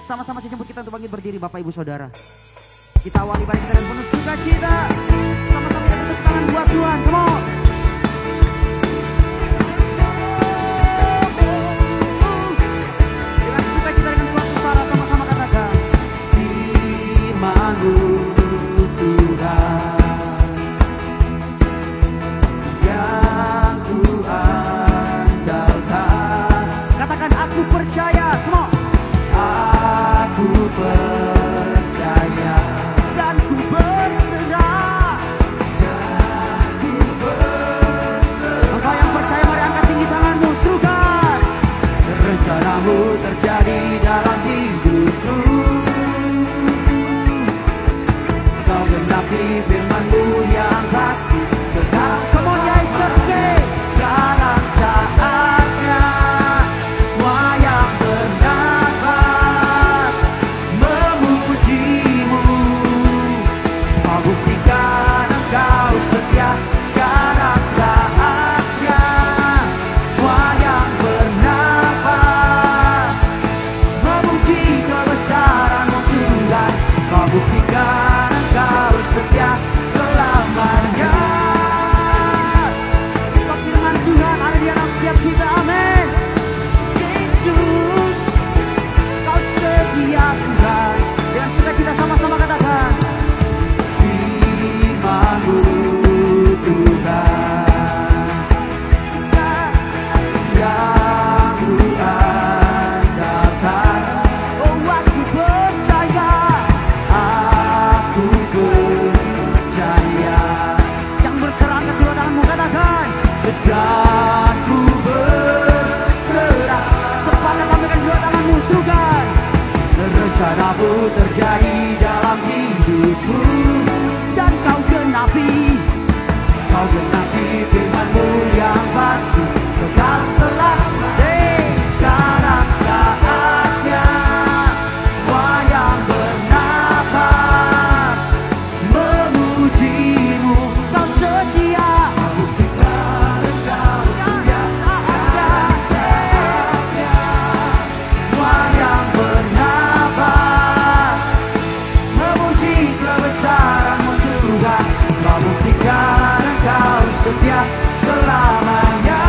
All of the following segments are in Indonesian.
Sama-sama saya jemput kita untuk bangkit berdiri Bapak Ibu Saudara. Kita awali ibadah kita dengan penuh sukacita. Sama-sama kita tepuk tangan buat Tuhan. Come on. Dengan sukacita dengan suatu suara sama-sama katakan firman-Mu Tuhan yang ku andalkan. Katakan aku percaya. Come on. Aku percaya dan ku berserah. Engkau yang percaya mari angkat tinggi tanganmu, serukan. Rencana-Mu terjadi dalam hidupku. Kau genapi firman-Mu yang pasti tetap. Semuanya istirahat. Sekarang saatnya semua yang bernafas memuji-Mu. Kau buktikan Engkau setia. Sekarang saatnya semua yang bernafas memuji kebesaran-Mu Tuhan. Kau buktikan Engkau setia selamanya. Sebab firman Tuhan ada di dalam setiap kita. Amin. Yesus, Kau setia Tuhan. Dengan sukacita sama-sama katakan firman-Mu Tuhan yang ku andalkan. Oh aku percaya, aku percaya. Yang berserah kedua tanganmu katakan dan ku berserah. Sepakat lambaikan dua tanganmu, sukan. Rencana-Mu terjadi dalam hidupku dan Kau genapi firman-Mu yang pasti kekal selamanya. Sekarang saatnya semua yang bernafas memuji-Mu. Kau setia. Buktikan Engkau setia. Sekarang saatnya semua yang bernafas memuji kebesaran-Mu Tuhan. Kau buktikan Engkau setia selamanya.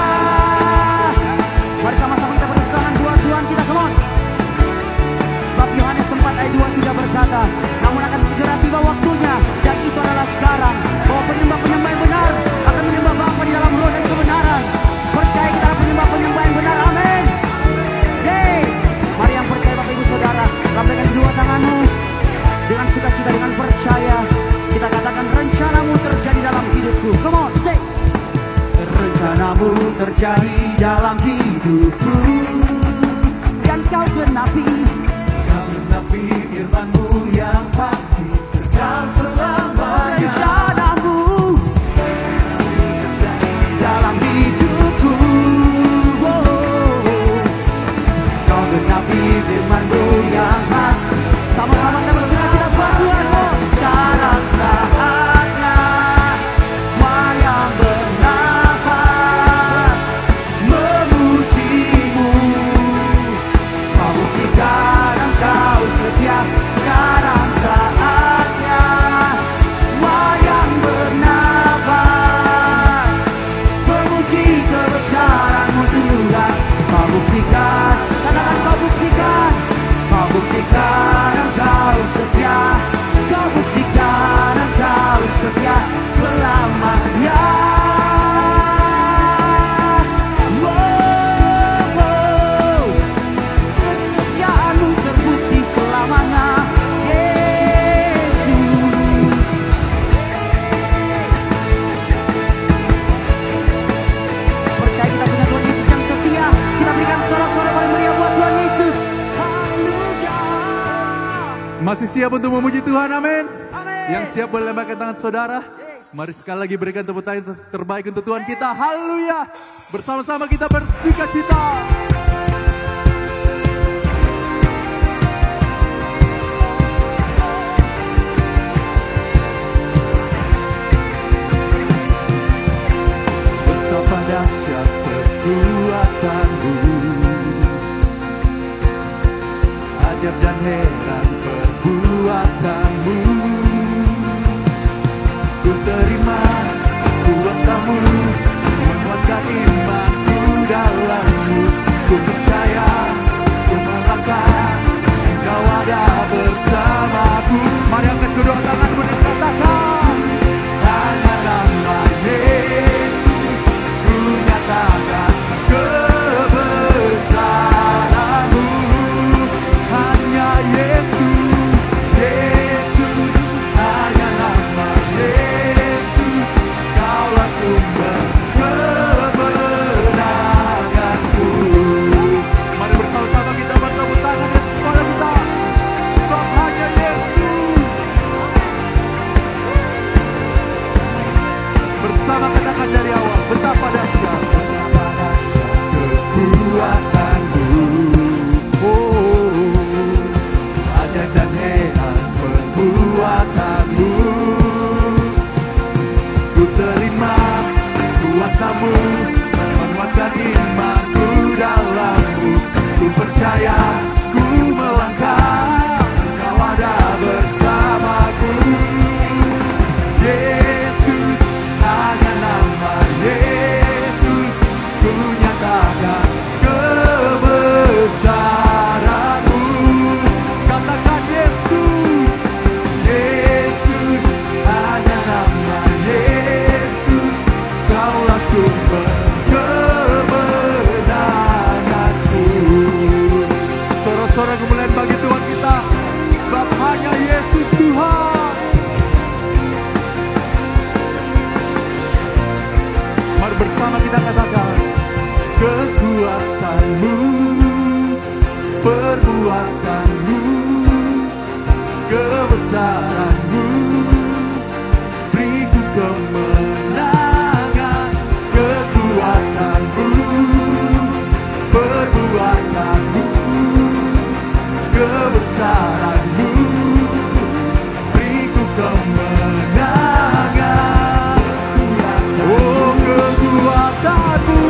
Mari sama-sama kita beri tangan buat Tuhan kita, come on. Sebab Yohanes 4 ayat 23 berkata, namun akan segera tiba waktunya, dan itu adalah sekarang, bahwa penyembah-penyembah yang benar akan menyembah Bapa di dalam roh dan kebenaran. Percaya kita adalah penyembah-penyembah yang benar, amin. Yes. Mari yang percaya Bapak Ibu Saudara, lambaikan dua tanganmu dengan sukacita, dengan percaya. Kita katakan rencana-Mu terjadi dalam hidupku. Come on, say. Rencana-Mu terjadi dalam hidupku dan Kau genapi firman-Mu yang pasti kekal selamanya. Rencana-Mu dalam hidupku, Kau genapi firman-Mu yang pasti. Sama-sama kita bersukacita buat Tuhan. Sekarang saatnya semua yang bernafas memuji-Mu. Kau buktikan Engkau setia. Sekarang saatnya semua yang bernafas memuji kebesaran-Mu Tuhan. Kau buktikan, katakan Kau buktikan. Kau buktikan Engkau setia. Kau buktikan Engkau setia selamanya. Kesetiaan-Mu terbukti selamanya, Yesus. Percaya kita punya Tuhan Yesus yang setia. Kita berikan sorak-sorai paling meriah buat Tuhan Yesus. Haleluya. Masih siap untuk memuji Tuhan, amin. Amin. Yang siap boleh lambaikan tangan saudara. Mari sekali lagi berikan tepuk tangan terbaik untuk Tuhan kita. Haleluya. Bersama-sama kita bersukacita. Betapa dahsyat kekuatan-Mu, ajaib dan dan heran perbuatanmu. Ku terima kuasa-Mu, menguatkan imanku dalam-Mu. Ku percaya, ku melangkah, Engkau ada bersamaku. Mari angkat kedua tanganmu dan katakan, hanya nama Yesus ku nyatakan kebesaran-Mu. Hanya Yesus, Yesus, hanya nama Yesus, Kaulah sumber kemenanganku. Mari bersama-sama kita bertepuk tangan dan semuanya kita, sebab hanya Yesus. Bersama katakan dari awal, betapa dahsyat kekuatanmu. Oh, ajaib dan heran perbuatanmu. Ku terima kuasa-Mu, menguatkan imanku dalam-Mu. Ku percaya, ku melangkah, Engkau ada bersamaku. Yesus, hanya nama Yesus, ku nyatakan kebesaran-Mu. Katakan Yesus, Yesus, hanya nama Yesus, Kaulah sumber kemenanganku. Sorak-sorak kemuliaan bagi Tuhan kita, sebab hanya Yesus Tuhan. Mari bersama kita katakan, kekuatan-Mu, perbuatan-Mu, kebesaran-Mu, beriku kemenangan. Kekuatan-Mu, perbuatan-Mu, kebesaran-Mu, beriku kemenangan. Oh, kekuatan-Mu,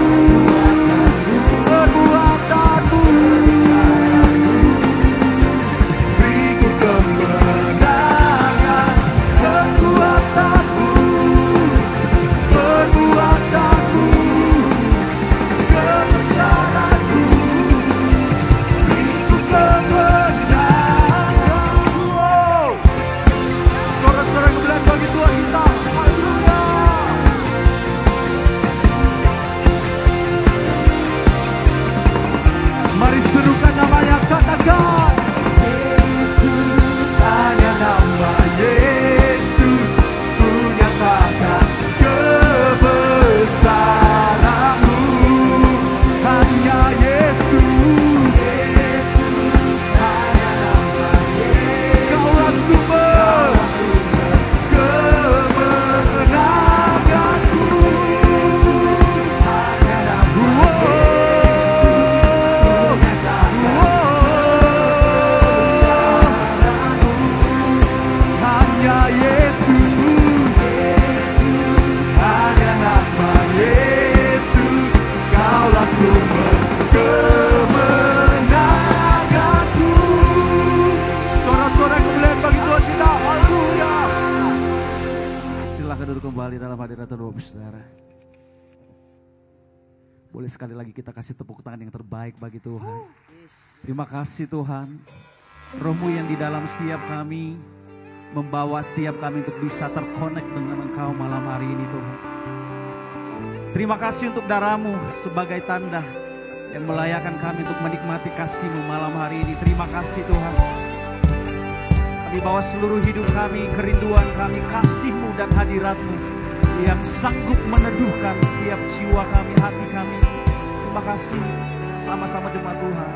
perbuatan-Mu, beriku kemenangan. Kekuatan-Mu, perbuatan-Mu, kebesaran-Mu, beriku kemenangan. Oh, sorak-sorak kemuliaan bagi Tuhan kita. Haleluya. Mari serukan namanya, katakan Yesus, hanya nama Yesus, ku nyatakan kebesaran-Mu. Hanya Yesus, Yesus, hanya nama Yesus, Kaulah sumber kemenanganku. Hanya nama hanya Yesus, hanya nama Yesus, Kaulah sumber kemenanganku. Sorak-sorak kemuliaan bagi Tuhan kita. Haleluya. Silakan duduk kembali dalam hadirat Tuhan, Bapak Saudara. Boleh sekali lagi kita kasih tepuk tangan yang terbaik bagi Tuhan. Terima kasih Tuhan, Roh-Mu yang di dalam setiap kami, membawa setiap kami untuk bisa terkonek dengan Engkau malam hari ini Tuhan. Terima kasih untuk darah-Mu sebagai tanda yang melayakkan kami untuk menikmati kasih-Mu malam hari ini. Terima kasih Tuhan. Kami bawa seluruh hidup kami, kerinduan kami, kasih-Mu dan hadirat-Mu yang sanggup meneduhkan setiap jiwa kami, hati kami. Terima kasih sama-sama jemaat Tuhan.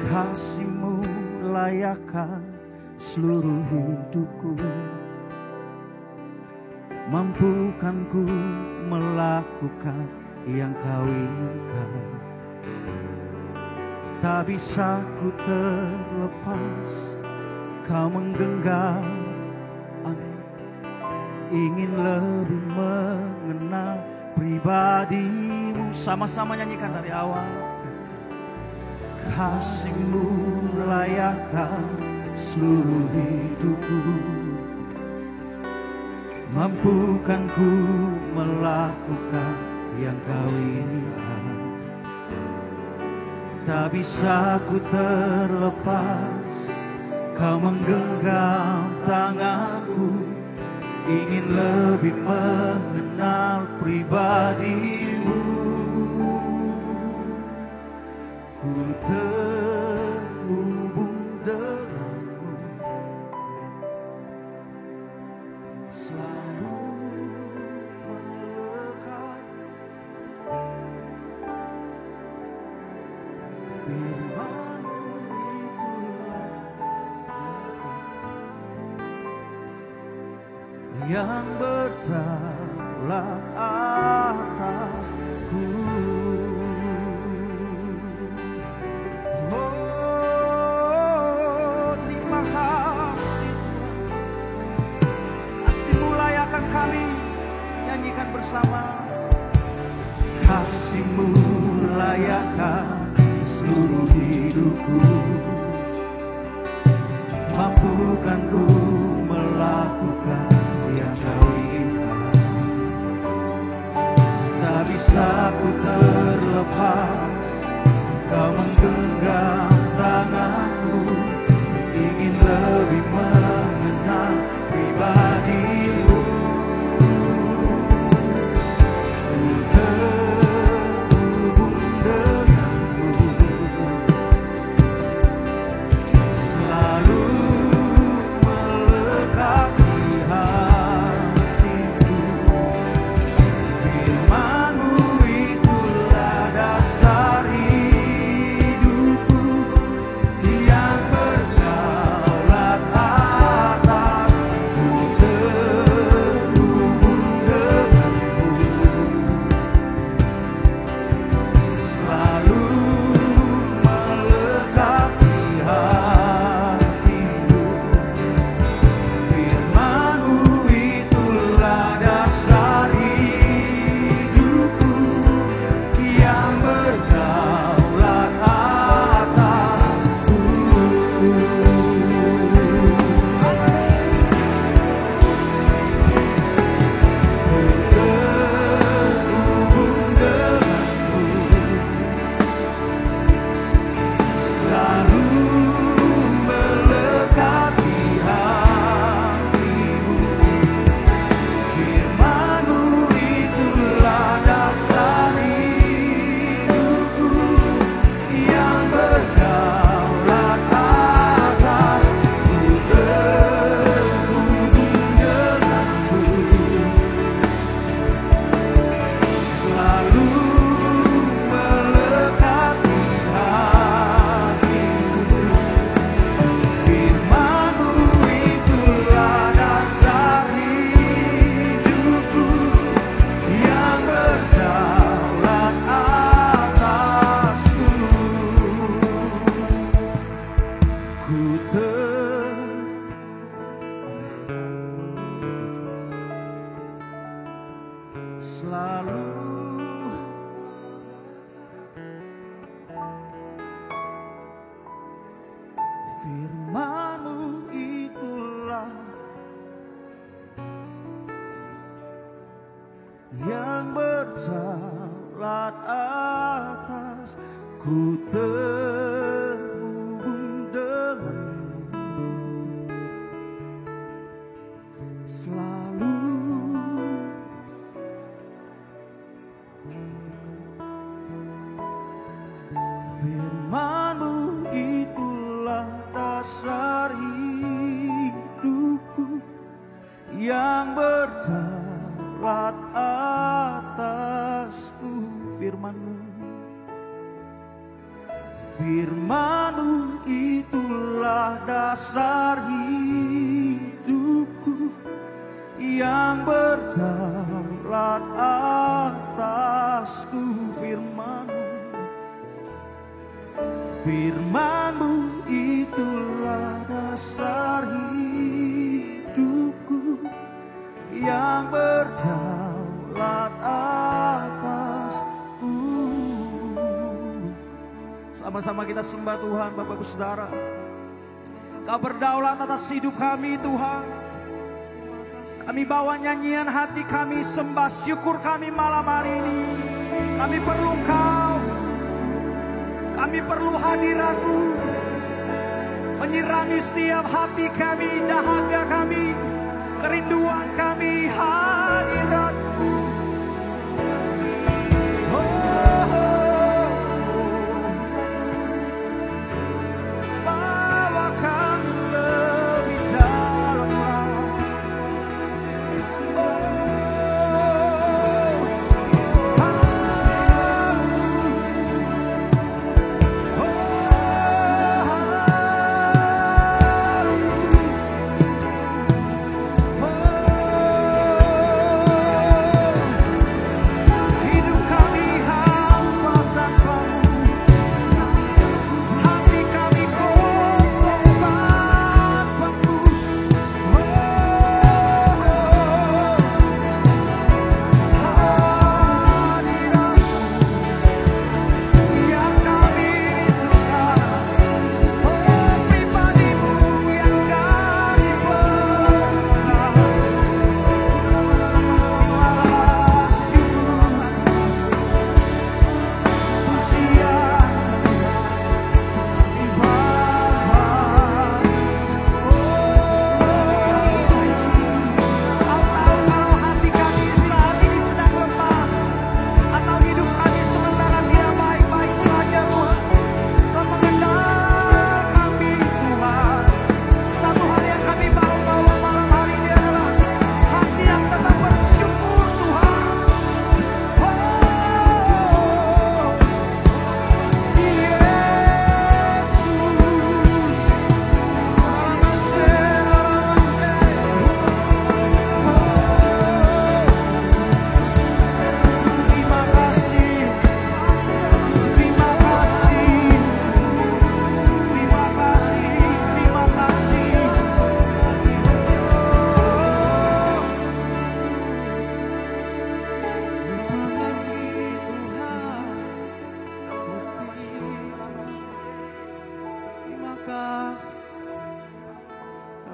Kasih-Mu layakkan seluruh hidupku, mampukan ku melakukan yang Kau inginkan. Tak bisa ku terlepas, Kau menggenggam aku, ingin lebih mengenal pribadi-Mu. Sama-sama nyanyikan dari awal. Kasih-Mu layakkan seluruh hidupku. Mampukan ku melakukan yang Kau inginkan. Tak bisa ku terlepas, Kau menggenggam tanganku. Ingin lebih mengenal pribadi-Mu. Ku terhubung denganmu, selalu melekat. Firman-Mu itulah yang berdaulat atasku. Oh, terima kasih Tuhan. Kasih-Mu layakkan kami nyanyikan bersama. Kasih-Mu layakkan seluruh hidupku. Mampukan ku melakukan yang Kau inginkan. Tak bisa ku terlepas, Kau menggenggam tanganku. Ingin lebih mengenal pribadi-Mu. Ku terhubung denganmu, selalu melekat di hatiku. Firman-Mu itulah dasar hidupku, yang berdaulat atasku. Terhubung denganmu, selalu melekat di hatiku. Firman-Mu itulah dasar hidupku, yang berdaulat atasku. Terhubung denganmu, selalu melekat di hatiku. Firman-Mu itulah dasar hidupku, yang berdaulat atasku. Terhubung denganmu, selalu melekat di hatiku. Firman-Mu itulah dasar hidupku, yang berdaulat atasku. Ku selalu Firman-Mu itulah yang berdaulat atas. Ku terhubung denganmu, selalu Firman-Mu itulah dasar hidupku, yang berdaulat atasku. Firman-Mu, Firman-Mu itulah dasar hidupku, yang berdaulat atasku. Firman-Mu, Firman-Mu itulah dasar hidupku, yang berdaulat atasku. Sama Sama-sama kita sembah Tuhan, Bapak Ibu Saudara. Kau berdaulat atas hidup kami Tuhan. Kami bawa nyanyian hati kami, sembah syukur kami malam hari ini. Kami perlu Kau. Kami perlu hadirat-Mu. Menyirami setiap hati kami, dahaga kami, kerinduan kami, hadirat-Mu.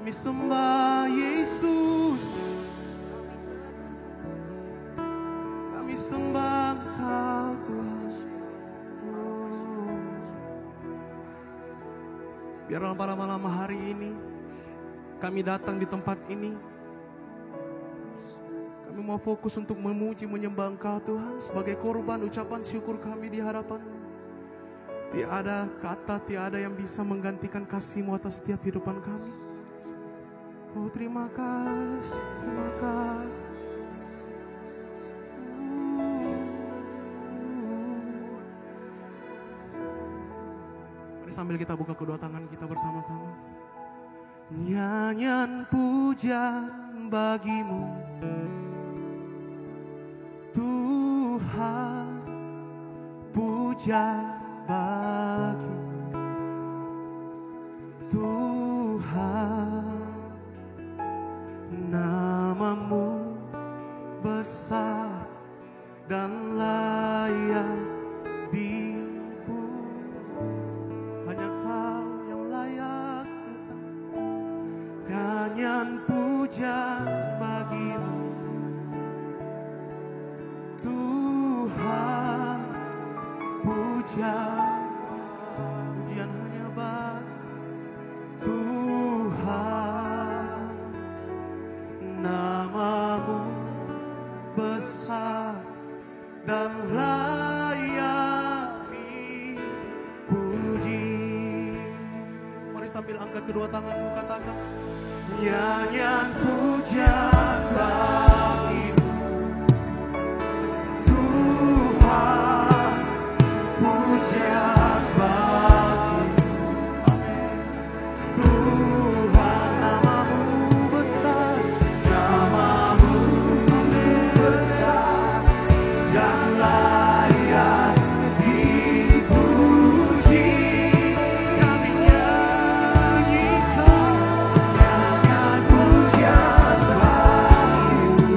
Kami sembah Yesus, kami sembah Kau Tuhan. Biarlah pada malam hari ini kami datang di tempat ini, kami mau fokus untuk memuji menyembah Engkau Tuhan sebagai korban ucapan syukur kami di hadapan-Mu. Tiada kata, tiada yang bisa menggantikan kasih-Mu atas setiap kehidupan kami. Oh terima kasih, terima kasih. Mari sambil kita buka kedua tangan kita bersama-sama. Nyanyian pujian bagi-Mu Tuhan, pujian bagi-Mu Tuhan. Nama-Mu besar dan layak dipuji. Hanya Kau yang layak Tuhan. Nyanyian pujian bagi-Mu Tuhan, pujian hanya bagi Tuhan. Nama-Mu besar dan layak dipuji. Mari sambil angkat kedua tanganmu katakan, nyanyian pujian bagi-Mu Tuhan, pujian bagi-Mu. Amin. Tuhan, nama-Mu besar, nama-Mu besar dan layak dipuji. Kami nyanyikan, nyanyian pujian bagi-Mu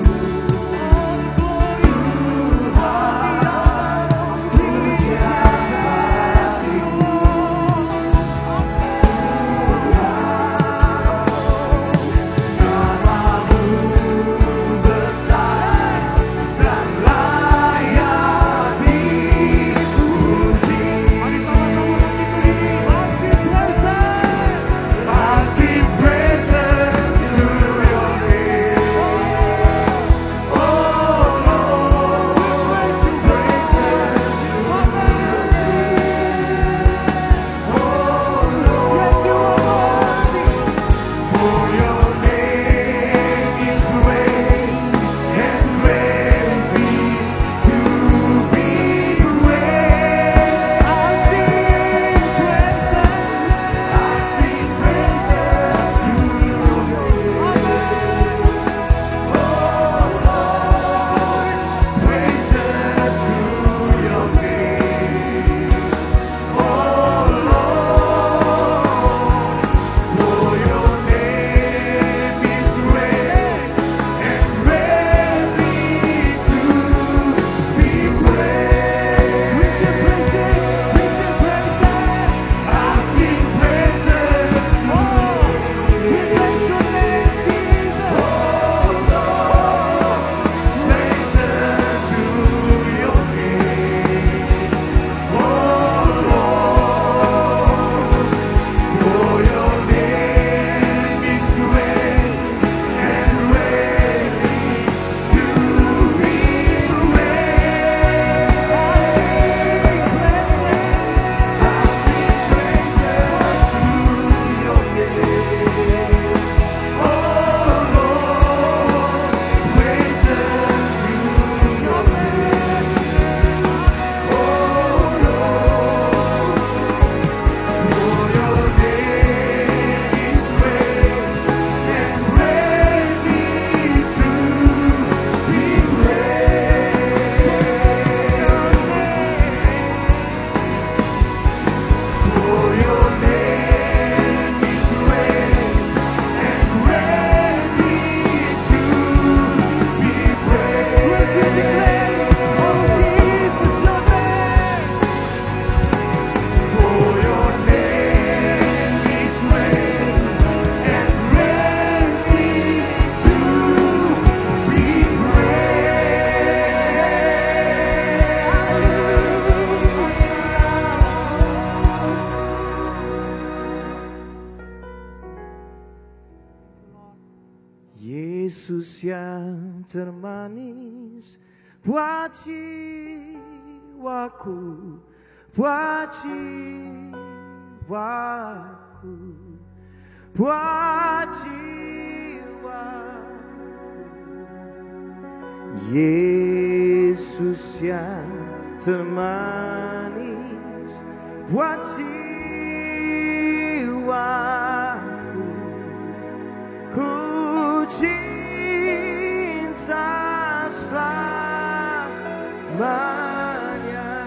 Yesus yang termanis buat jiwaku, buat jiwaku, buat jiwaku. Yesus yang termanis buat jiwaku, ku cinta selamanya.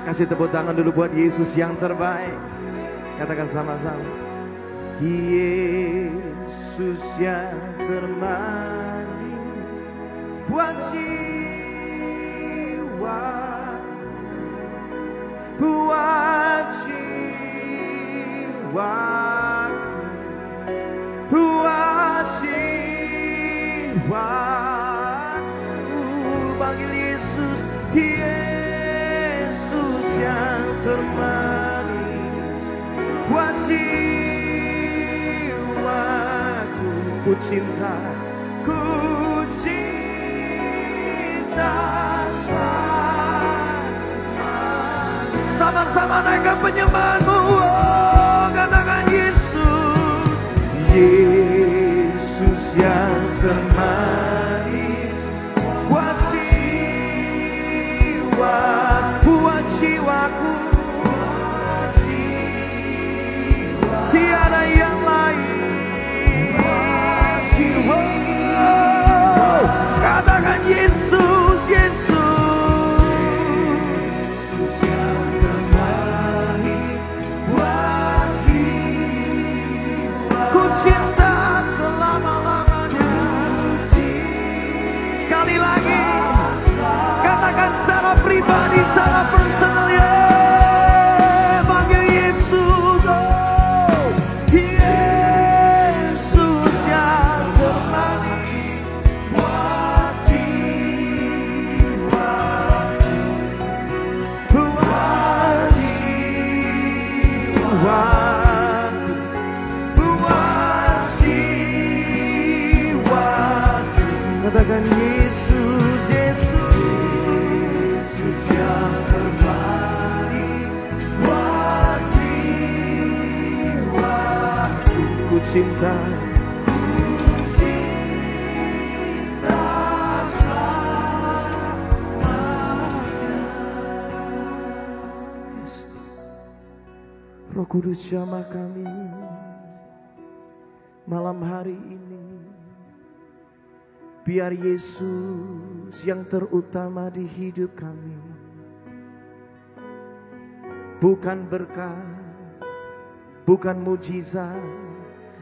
Kasih tepuk tangan dulu buat Yesus yang terbaik. Katakan sama-sama. Yesus yang termanis buat jiwaku, buat jiwaku, buat jiwaku. Panggil Yesus, Yesus yang termanis buat jiwaku. Ku cinta sama-sama naikkan penyembahanmu. Oh, katakan Yesus, Yesus yang termanis buat jiwa, buat jiwaku, tiada yang lain. Katakan Yesus, Yesus, Yesus yang termanis buat jiwa. Ku cinta selama-lamanya. Sekali lagi, katakan secara pribadi, secara personal ya. Panggil Yesus, oh, Yesus yang termanis buat jiwa, buat jiwaku, buat jiwaku. Katakan Yesus, Yesus, Yesus yang termanis buat jiwaku. Ku cinta Roh Kudus jamah kami malam hari ini. Biar Yesus yang terutama di hidup kami. Bukan berkat, bukan mujizat,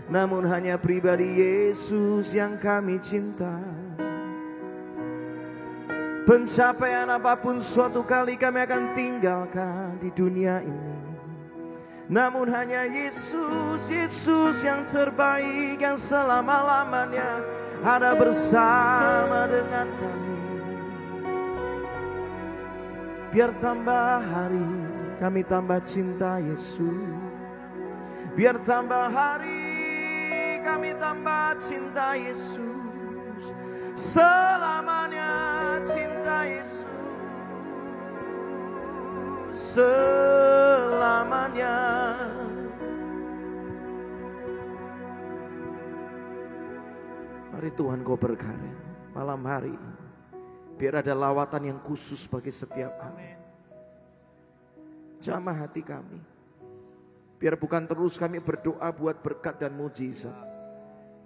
namun hanya pribadi Yesus yang kami cinta. Pencapaian apapun suatu kali kami akan tinggalkan di dunia ini. Namun hanya Yesus, Yesus yang terbaik, yang selama-lamanya ada bersama dengan kami. Biar tambah hari kami tambah cinta Yesus. Biar tambah hari kami tambah cinta Yesus. Selamanya cinta Yesus. Selamanya. Mari Tuhan Kau berkarya malam hari ini. Biar ada lawatan yang khusus bagi setiap kami. Jamah hati kami. Biar bukan terus kami berdoa buat berkat dan mujizat.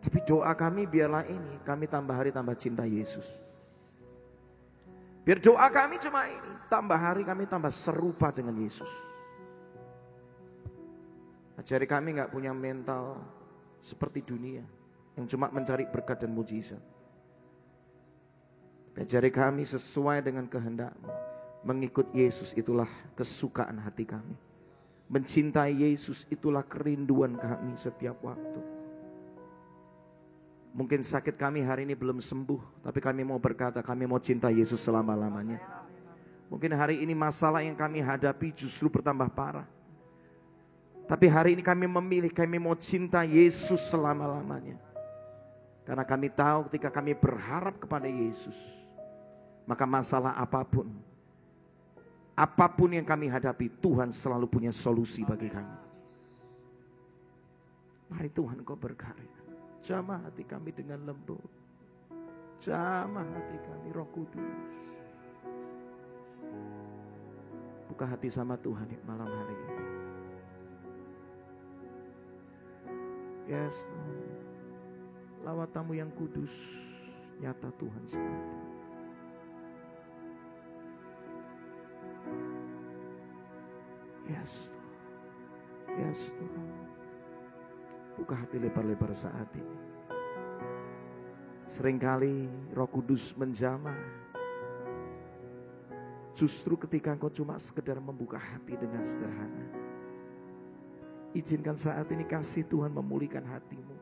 Tapi doa kami biarlah ini, kami tambah hari tambah cinta Yesus. Biar doa kami cuma ini, tambah hari kami tambah serupa dengan Yesus. Ajari kami gak punya mental seperti dunia yang cuma mencari berkat dan mujizat. Ajari kami sesuai dengan kehendak-Mu. Mengikut Yesus itulah kesukaan hati kami. Mencintai Yesus itulah kerinduan kami setiap waktu. Mungkin sakit kami hari ini belum sembuh, tapi kami mau berkata kami mau cinta Yesus selama-lamanya. Mungkin hari ini masalah yang kami hadapi justru bertambah parah. Tapi hari ini kami memilih, kami mau cinta Yesus selama-lamanya. Karena kami tahu ketika kami berharap kepada Yesus, maka masalah apapun yang kami hadapi, Tuhan selalu punya solusi bagi kami. Mari Tuhan Kau berkarya. Jamah hati kami dengan lembut. Jamah hati kami, Roh Kudus. Buka hati sama Tuhan di malam hari ini. Yes, Lord. Lawatamu yang kudus, nyata Tuhan selalu. Yes, Lord. Yes, Tuhan. Buka hati lebar-lebar saat ini. Seringkali Roh Kudus menjamah. Justru ketika engkau cuma sekedar membuka hati dengan sederhana. Izinkan saat ini kasih Tuhan memulihkan hatimu.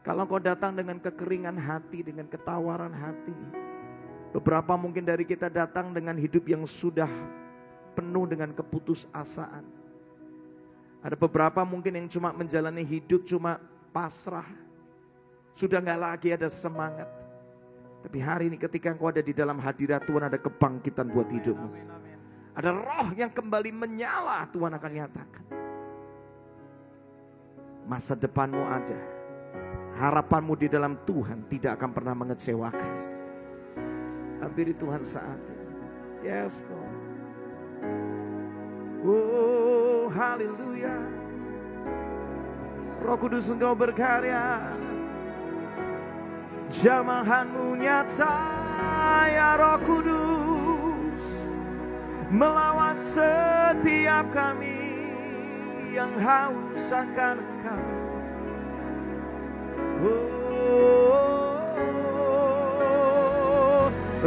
Kalau kau datang dengan kekeringan hati, dengan ketawaran hati. Beberapa mungkin dari kita datang dengan hidup yang sudah penuh dengan keputusasaan. Ada beberapa mungkin yang cuma menjalani hidup cuma pasrah. Sudah gak lagi ada semangat. Tapi hari ini ketika engkau ada di dalam hadirat Tuhan, ada kebangkitan buat hidupmu. Ada roh yang kembali menyala, Tuhan akan nyatakan. Masa depanmu ada. Harapanmu di dalam Tuhan tidak akan pernah mengecewakan. Hampiri Tuhan saat ini. Yes, Lord. Oh, haleluya. Roh Kudus Engkau berkarya. Jamahanmu nyata ya Roh Kudus, melawat setiap kami yang haus akan Engkau. Oh,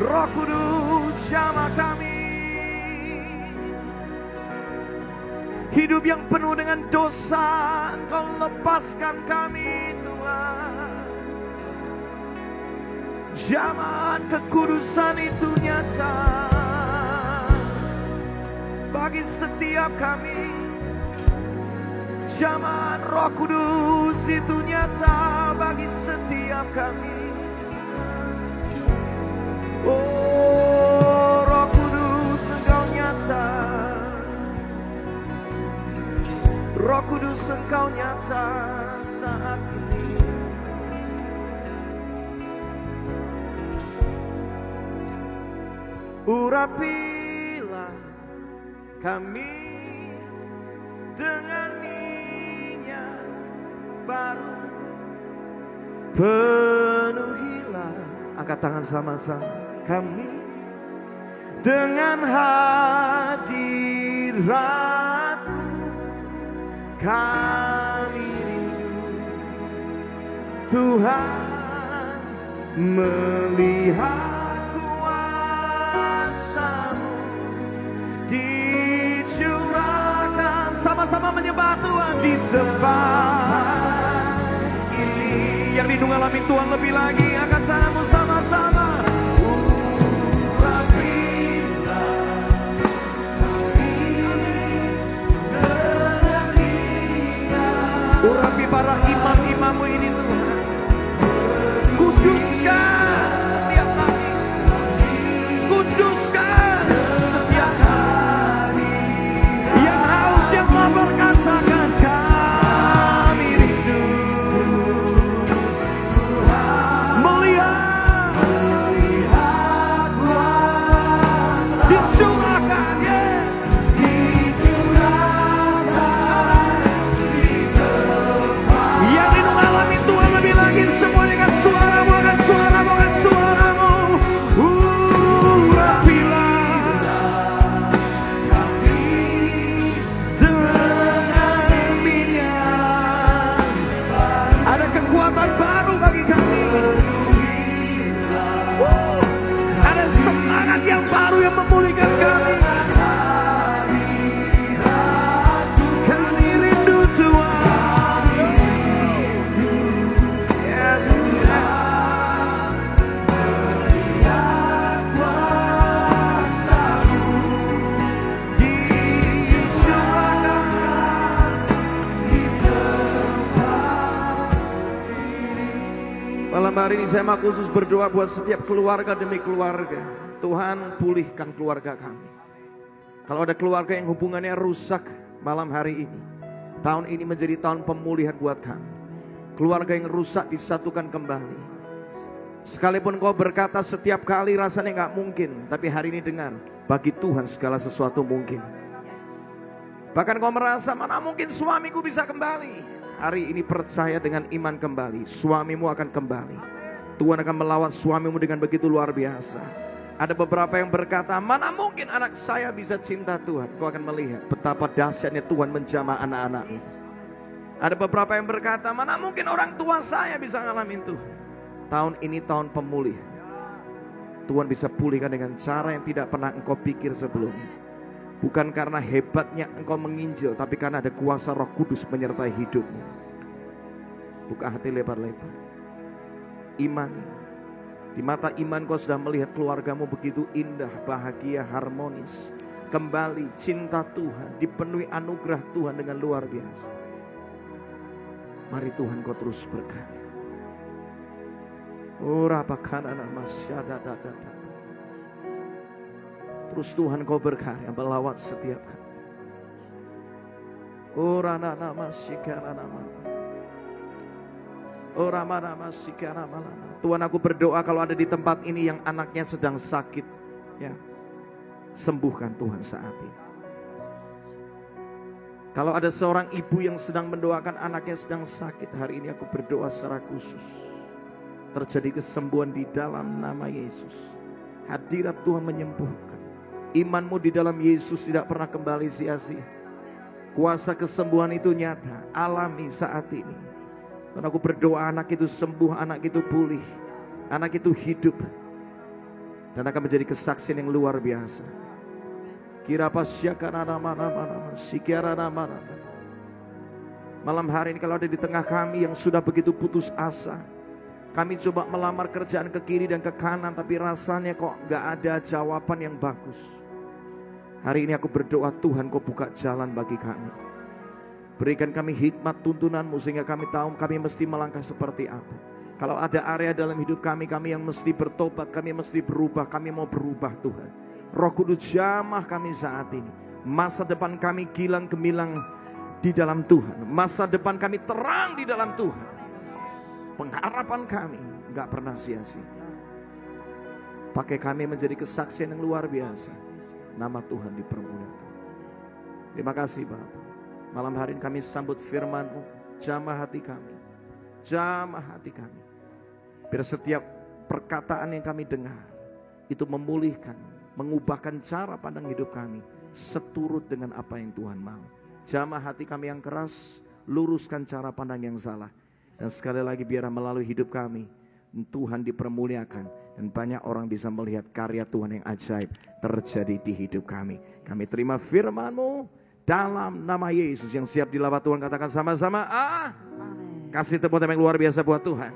Roh Kudus jamah kami, hidup yang penuh dengan dosa Engkau lepaskan kami Tuhan. Zaman kekudusan itu nyata bagi setiap kami. Zaman Roh Kudus itu nyata bagi setiap kami. Oh, Roh Kudus Engkau nyata. Roh Kudus Engkau nyata saat ini. Urapilah kami dengan minyak baru, penuhilah, angkat tangan sama-sama, kami dengan hadirat-Mu. Kami rindu Tuhan melihat sama-sama menyembah Tuhan di tempat ini. Yang rindu ngalami Tuhan lebih lagi, angkat tanganmu sama-sama. Urapi para imam-imammu ini Tuhan. Kuduskan setiap kami. Kuduskan setiap kami. Yang haus, yang lapar, katakan kami rindu melihat kuasa dicurahkan, dicurahkan di tempat. Yang rindu ngalami Tuhan Malam hari ini saya mau khusus berdoa buat setiap keluarga demi keluarga. Tuhan, pulihkan keluarga kami. Kalau ada keluarga yang hubungannya rusak malam hari ini, tahun ini menjadi tahun pemulihan buat kami. Keluarga yang rusak disatukan kembali. Sekalipun kau berkata setiap kali rasanya gak mungkin, tapi hari ini dengar, bagi Tuhan segala sesuatu mungkin. Bahkan kau merasa mana mungkin suamiku bisa kembali. Hari ini percaya dengan iman kembali, suamimu akan kembali. Tuhan akan melawat suamimu dengan begitu luar biasa. Ada beberapa yang berkata, mana mungkin anak saya bisa cinta Tuhan. Kau akan melihat betapa dahsyatnya Tuhan menjamah anak-anaknya. Ada beberapa yang berkata, mana mungkin orang tua saya bisa ngalamin Tuhan. Tahun ini tahun pemulihan. Tuhan bisa pulihkan dengan cara yang tidak pernah engkau pikir sebelumnya. Bukan karena hebatnya engkau menginjil, tapi karena ada kuasa Roh Kudus menyertai hidupmu. Buka hati lebar-lebar. Iman. Di mata iman kau sudah melihat keluargamu begitu indah, bahagia, harmonis. Kembali cinta Tuhan, dipenuhi anugerah Tuhan dengan luar biasa. Mari Tuhan kau terus berkarya. Terus Tuhan kau berkarya melawat setiap kami. Tuhan, aku berdoa kalau ada di tempat ini yang anaknya sedang sakit, ya, sembuhkan Tuhan saat ini. Kalau ada seorang ibu yang sedang mendoakan anaknya sedang sakit, hari ini aku berdoa secara khusus. Terjadi kesembuhan di dalam nama Yesus. Hadirat Tuhan menyembuhkan. Imanmu di dalam Yesus tidak pernah kembali sia-sia. Kuasa kesembuhan itu nyata, alami saat ini. Dan aku berdoa anak itu sembuh, anak itu pulih, anak itu hidup. Dan akan menjadi kesaksian yang luar biasa. Malam hari ini kalau ada di tengah kami yang sudah begitu putus asa. Kami coba melamar kerjaan ke kiri dan ke kanan, tapi rasanya kok gak ada jawaban yang bagus. Hari ini aku berdoa, Tuhan kau buka jalan bagi kami. Berikan kami hikmat tuntunanmu sehingga kami tahu kami mesti melangkah seperti apa. Kalau ada area dalam hidup kami yang mesti bertobat, kami mesti berubah, kami mau berubah Tuhan. Roh Kudus jamah kami saat ini. Masa depan kami gilang gemilang di dalam Tuhan. Masa depan kami terang di dalam Tuhan. Pengharapan kami gak pernah sia-sia. Pakai kami menjadi kesaksian yang luar biasa. Nama Tuhan dipermuliakan. Terima kasih Bapa. Malam hari ini kami sambut firman-Mu. Jamah hati kami. Jamah hati kami. Biar setiap perkataan yang kami dengar itu memulihkan, mengubahkan cara pandang hidup kami seturut dengan apa yang Tuhan mau. Jamah hati kami yang keras, luruskan cara pandang yang salah. Dan sekali lagi biar melalui hidup kami Tuhan dipermuliakan dan banyak orang bisa melihat karya Tuhan yang ajaib terjadi di hidup kami. Kami terima firman-Mu dalam nama Yesus. Yang siap dilawat Tuhan katakan sama-sama amin. Kasih tepuk tangan yang luar biasa buat Tuhan.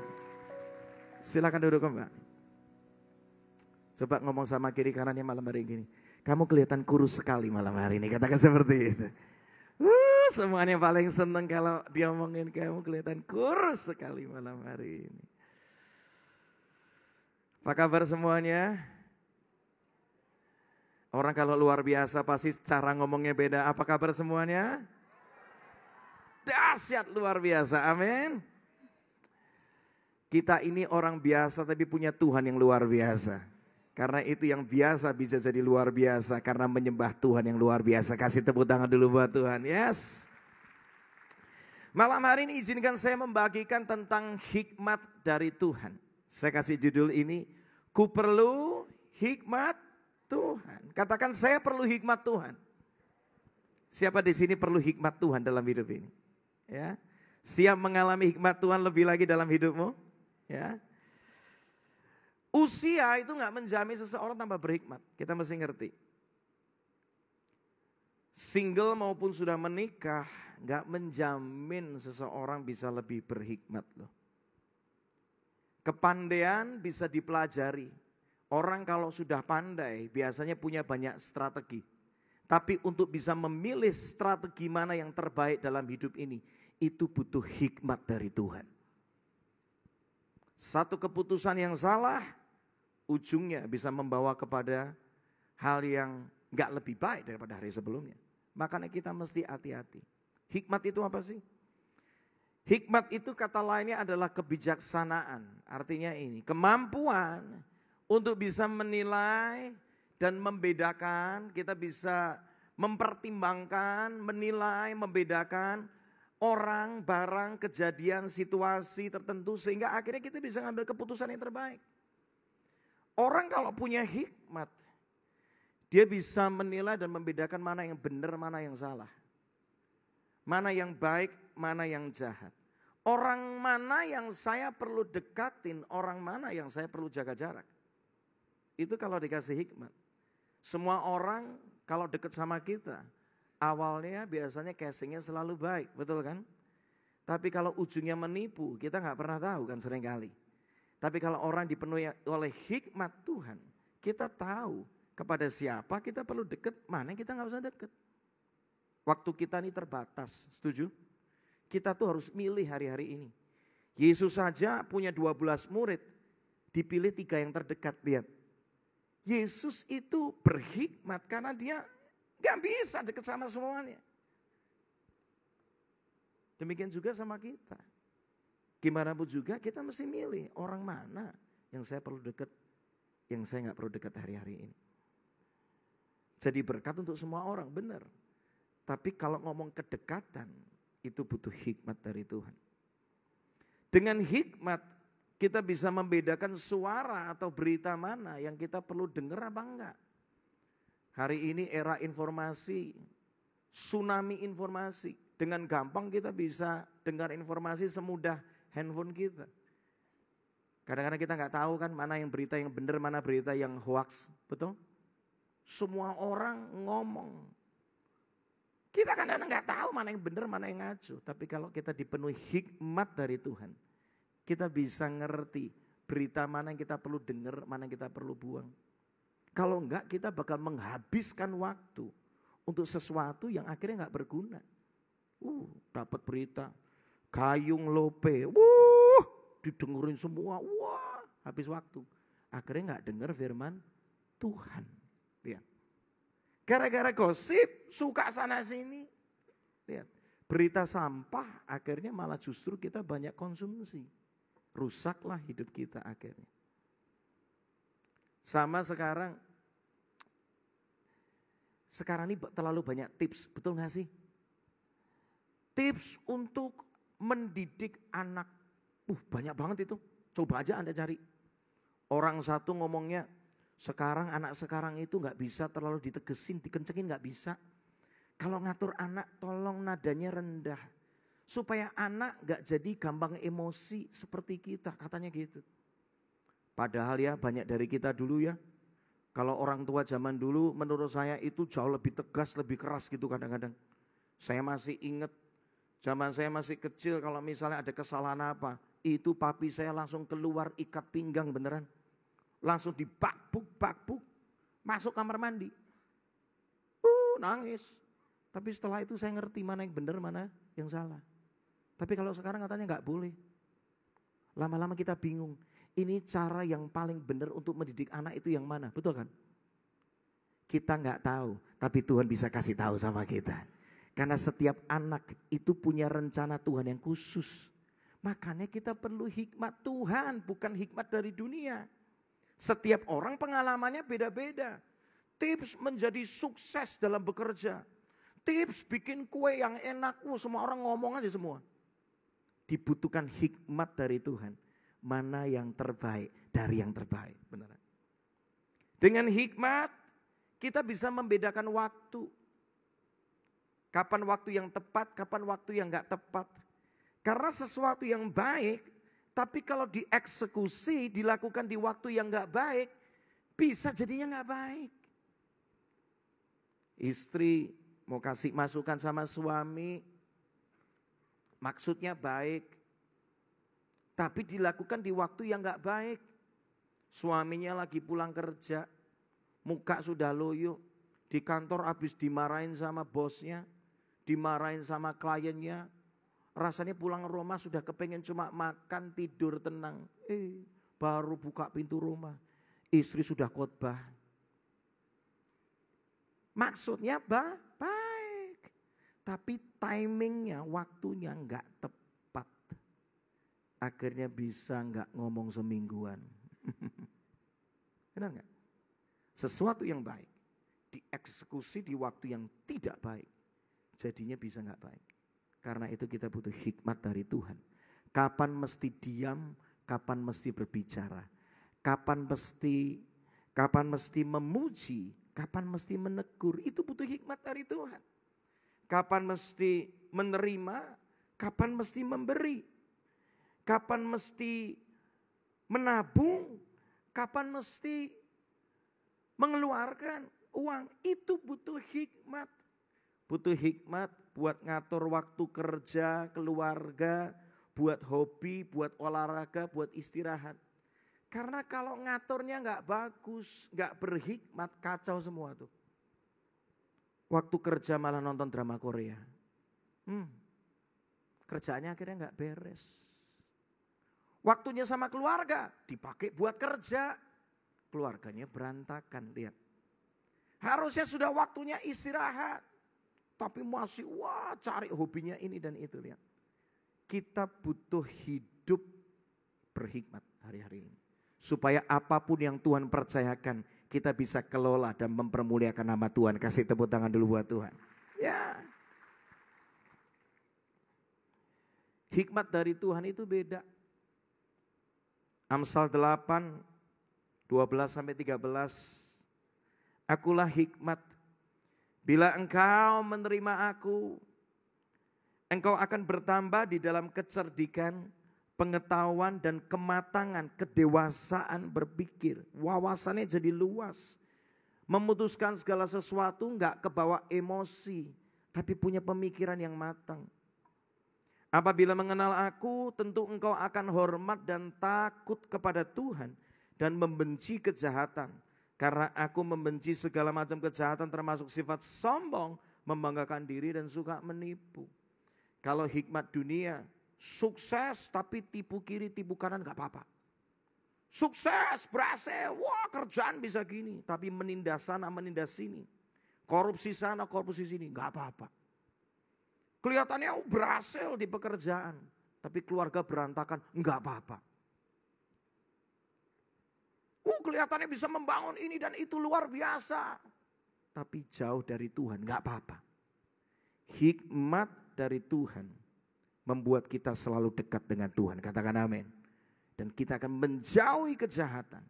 Silakan duduk kembali. Coba ngomong sama kiri kanannya malam hari ini. Kamu kelihatan kurus sekali malam hari ini. Katakan seperti itu. Semuanya paling senang kalau dia ngomongin kamu kelihatan kurus sekali malam hari ini. Apa kabar semuanya? Orang kalau luar biasa pasti cara ngomongnya beda. Apa kabar semuanya? Dahsyat luar biasa, amin. Kita ini orang biasa tapi punya Tuhan yang luar biasa. Karena itu yang biasa bisa jadi luar biasa. Karena menyembah Tuhan yang luar biasa. Kasih tepuk tangan dulu buat Tuhan, yes. Malam hari ini izinkan saya membagikan tentang hikmat dari Tuhan. Saya kasih judul ini, ku perlu hikmat Tuhan. Katakan saya perlu hikmat Tuhan. Siapa di sini perlu hikmat Tuhan dalam hidup ini? Ya, siap mengalami hikmat Tuhan lebih lagi dalam hidupmu? Ya. Usia itu gak menjamin seseorang tambah berhikmat. Kita mesti ngerti. Single maupun sudah menikah gak menjamin seseorang bisa lebih berhikmat loh. Kepandaian bisa dipelajari. Orang kalau sudah pandai biasanya punya banyak strategi. Tapi untuk bisa memilih strategi mana yang terbaik dalam hidup ini, itu butuh hikmat dari Tuhan. Satu keputusan yang salah, ujungnya bisa membawa kepada hal yang gak lebih baik daripada hari sebelumnya. Makanya kita mesti hati-hati. Hikmat itu apa sih? Hikmat itu kata lainnya adalah kebijaksanaan. Artinya ini, kemampuan untuk bisa menilai dan membedakan, kita bisa mempertimbangkan, menilai, membedakan orang, barang, kejadian, situasi tertentu sehingga akhirnya kita bisa ngambil keputusan yang terbaik. Orang kalau punya hikmat, dia bisa menilai dan membedakan mana yang benar, mana yang salah. Mana yang baik, mana yang jahat. Orang mana yang saya perlu dekatin, orang mana yang saya perlu jaga jarak. Itu kalau dikasih hikmat. Semua orang kalau dekat sama kita, awalnya biasanya casingnya selalu baik, betul kan? Tapi kalau ujungnya menipu, kita gak pernah tahu kan seringkali. Tapi kalau orang dipenuhi oleh hikmat Tuhan, kita tahu kepada siapa kita perlu dekat, mana kita gak usah dekat. Waktu kita ini terbatas, setuju? Kita tuh harus milih hari-hari ini. Yesus saja punya 12 murid, dipilih 3 yang terdekat, lihat. Yesus itu berhikmat karena dia gak bisa dekat sama semuanya. Demikian juga sama kita. Gimana pun juga kita mesti milih orang mana yang saya perlu dekat, yang saya gak perlu dekat hari-hari ini. Jadi berkat untuk semua orang, benar. Tapi kalau ngomong kedekatan, itu butuh hikmat dari Tuhan. Dengan hikmat kita bisa membedakan suara atau berita mana yang kita perlu dengar apa enggak. Hari ini era informasi, tsunami informasi. Dengan gampang kita bisa dengar informasi semudah handphone kita. Kadang-kadang kita nggak tahu kan mana yang berita yang benar, mana berita yang hoax, betul? Semua orang ngomong. Kita kadang-kadang nggak tahu mana yang benar, mana yang ngaco. Tapi kalau kita dipenuhi hikmat dari Tuhan, kita bisa ngerti berita mana yang kita perlu dengar, mana yang kita perlu buang. Kalau enggak kita bakal menghabiskan waktu untuk sesuatu yang akhirnya enggak berguna. Dapat berita, Gayung Lope, didengerin semua, habis waktu. Akhirnya enggak dengar firman Tuhan. Lihat. Gara-gara gosip, suka sana sini. Lihat, berita sampah akhirnya malah justru kita banyak konsumsi. Rusaklah hidup kita akhirnya. Sama sekarang ini terlalu banyak tips, betul gak sih? Tips untuk mendidik anak, banyak banget itu. Coba aja Anda cari. Orang satu ngomongnya, anak sekarang itu gak bisa terlalu ditegesin, dikencengin gak bisa. Kalau ngatur anak tolong nadanya rendah. Supaya anak gak jadi gampang emosi seperti kita, katanya gitu. Padahal ya banyak dari kita dulu ya. Kalau orang tua zaman dulu menurut saya itu jauh lebih tegas, lebih keras gitu kadang-kadang. Saya masih ingat zaman saya masih kecil kalau misalnya ada kesalahan apa. Itu papi saya langsung keluar ikat pinggang beneran. Langsung dibakbuk, masuk kamar mandi. Nangis. Tapi setelah itu saya ngerti mana yang benar, mana yang salah. Tapi kalau sekarang katanya nggak boleh. Lama-lama kita bingung. Ini cara yang paling benar untuk mendidik anak itu yang mana? Betul kan? Kita nggak tahu, tapi Tuhan bisa kasih tahu sama kita. Karena setiap anak itu punya rencana Tuhan yang khusus. Makanya kita perlu hikmat Tuhan, bukan hikmat dari dunia. Setiap orang pengalamannya beda-beda. Tips menjadi sukses dalam bekerja. Tips bikin kue yang enak, semua orang ngomong aja semua. Dibutuhkan hikmat dari Tuhan. Mana yang terbaik dari yang terbaik. Benar. Dengan hikmat kita bisa membedakan waktu. Kapan waktu yang tepat, kapan waktu yang gak tepat. Karena sesuatu yang baik, tapi kalau dieksekusi, dilakukan di waktu yang gak baik, bisa jadinya gak baik. Istri mau kasih masukan sama suami, maksudnya baik. Tapi dilakukan di waktu yang gak baik. Suaminya lagi pulang kerja, muka sudah loyo, di kantor habis dimarahin sama bosnya, dimarahin sama kliennya, Rasanya pulang rumah sudah kepengen cuma makan, tidur, tenang. Baru buka pintu rumah, istri sudah khotbah. Maksudnya baik. Tapi timingnya, waktunya enggak tepat. Akhirnya bisa enggak ngomong semingguan. Benar enggak? Sesuatu yang baik dieksekusi di waktu yang tidak baik, jadinya bisa enggak baik. Karena itu kita butuh hikmat dari Tuhan. Kapan mesti diam, kapan mesti berbicara. Kapan mesti memuji, kapan mesti menegur. Itu butuh hikmat dari Tuhan. Kapan mesti menerima, kapan mesti memberi. Kapan mesti menabung, kapan mesti mengeluarkan uang. Itu butuh hikmat. Butuh hikmat buat ngatur waktu kerja, keluarga, buat hobi, buat olahraga, buat istirahat. Karena kalau ngaturnya nggak bagus, nggak berhikmat, kacau semua tuh. Waktu kerja malah nonton drama Korea. Kerjaannya akhirnya nggak beres. Waktunya sama keluarga dipakai buat kerja. Keluarganya berantakan, lihat. Harusnya sudah waktunya istirahat. Tapi masih cari hobinya ini dan itu, lihat. Kita butuh hidup berhikmat hari-hari ini. Supaya apapun yang Tuhan percayakan, kita bisa kelola dan mempermuliakan nama Tuhan. Kasih tepuk tangan dulu buat Tuhan. Ya. Hikmat dari Tuhan itu beda. Amsal 8, 12-13. Akulah hikmat. Bila engkau menerima aku, engkau akan bertambah di dalam kecerdikan, pengetahuan dan kematangan, kedewasaan berpikir. Wawasannya jadi luas. Memutuskan segala sesuatu enggak kebawa emosi, tapi punya pemikiran yang matang. Apabila mengenal aku, tentu engkau akan hormat dan takut kepada Tuhan dan membenci kejahatan. Karena aku membenci segala macam kejahatan termasuk sifat sombong, membanggakan diri dan suka menipu. Kalau hikmat dunia, sukses tapi tipu kiri tipu kanan gak apa-apa. Sukses, berhasil, wah kerjaan bisa gini. Tapi menindas sana, menindas sini. Korupsi sana, korupsi sini, gak apa-apa. Kelihatannya berhasil di pekerjaan. Tapi keluarga berantakan, gak apa-apa. Kelihatannya bisa membangun ini dan itu luar biasa. Tapi jauh dari Tuhan, gak apa-apa. Hikmat dari Tuhan membuat kita selalu dekat dengan Tuhan. Katakan amin. Dan kita akan menjauhi kejahatan.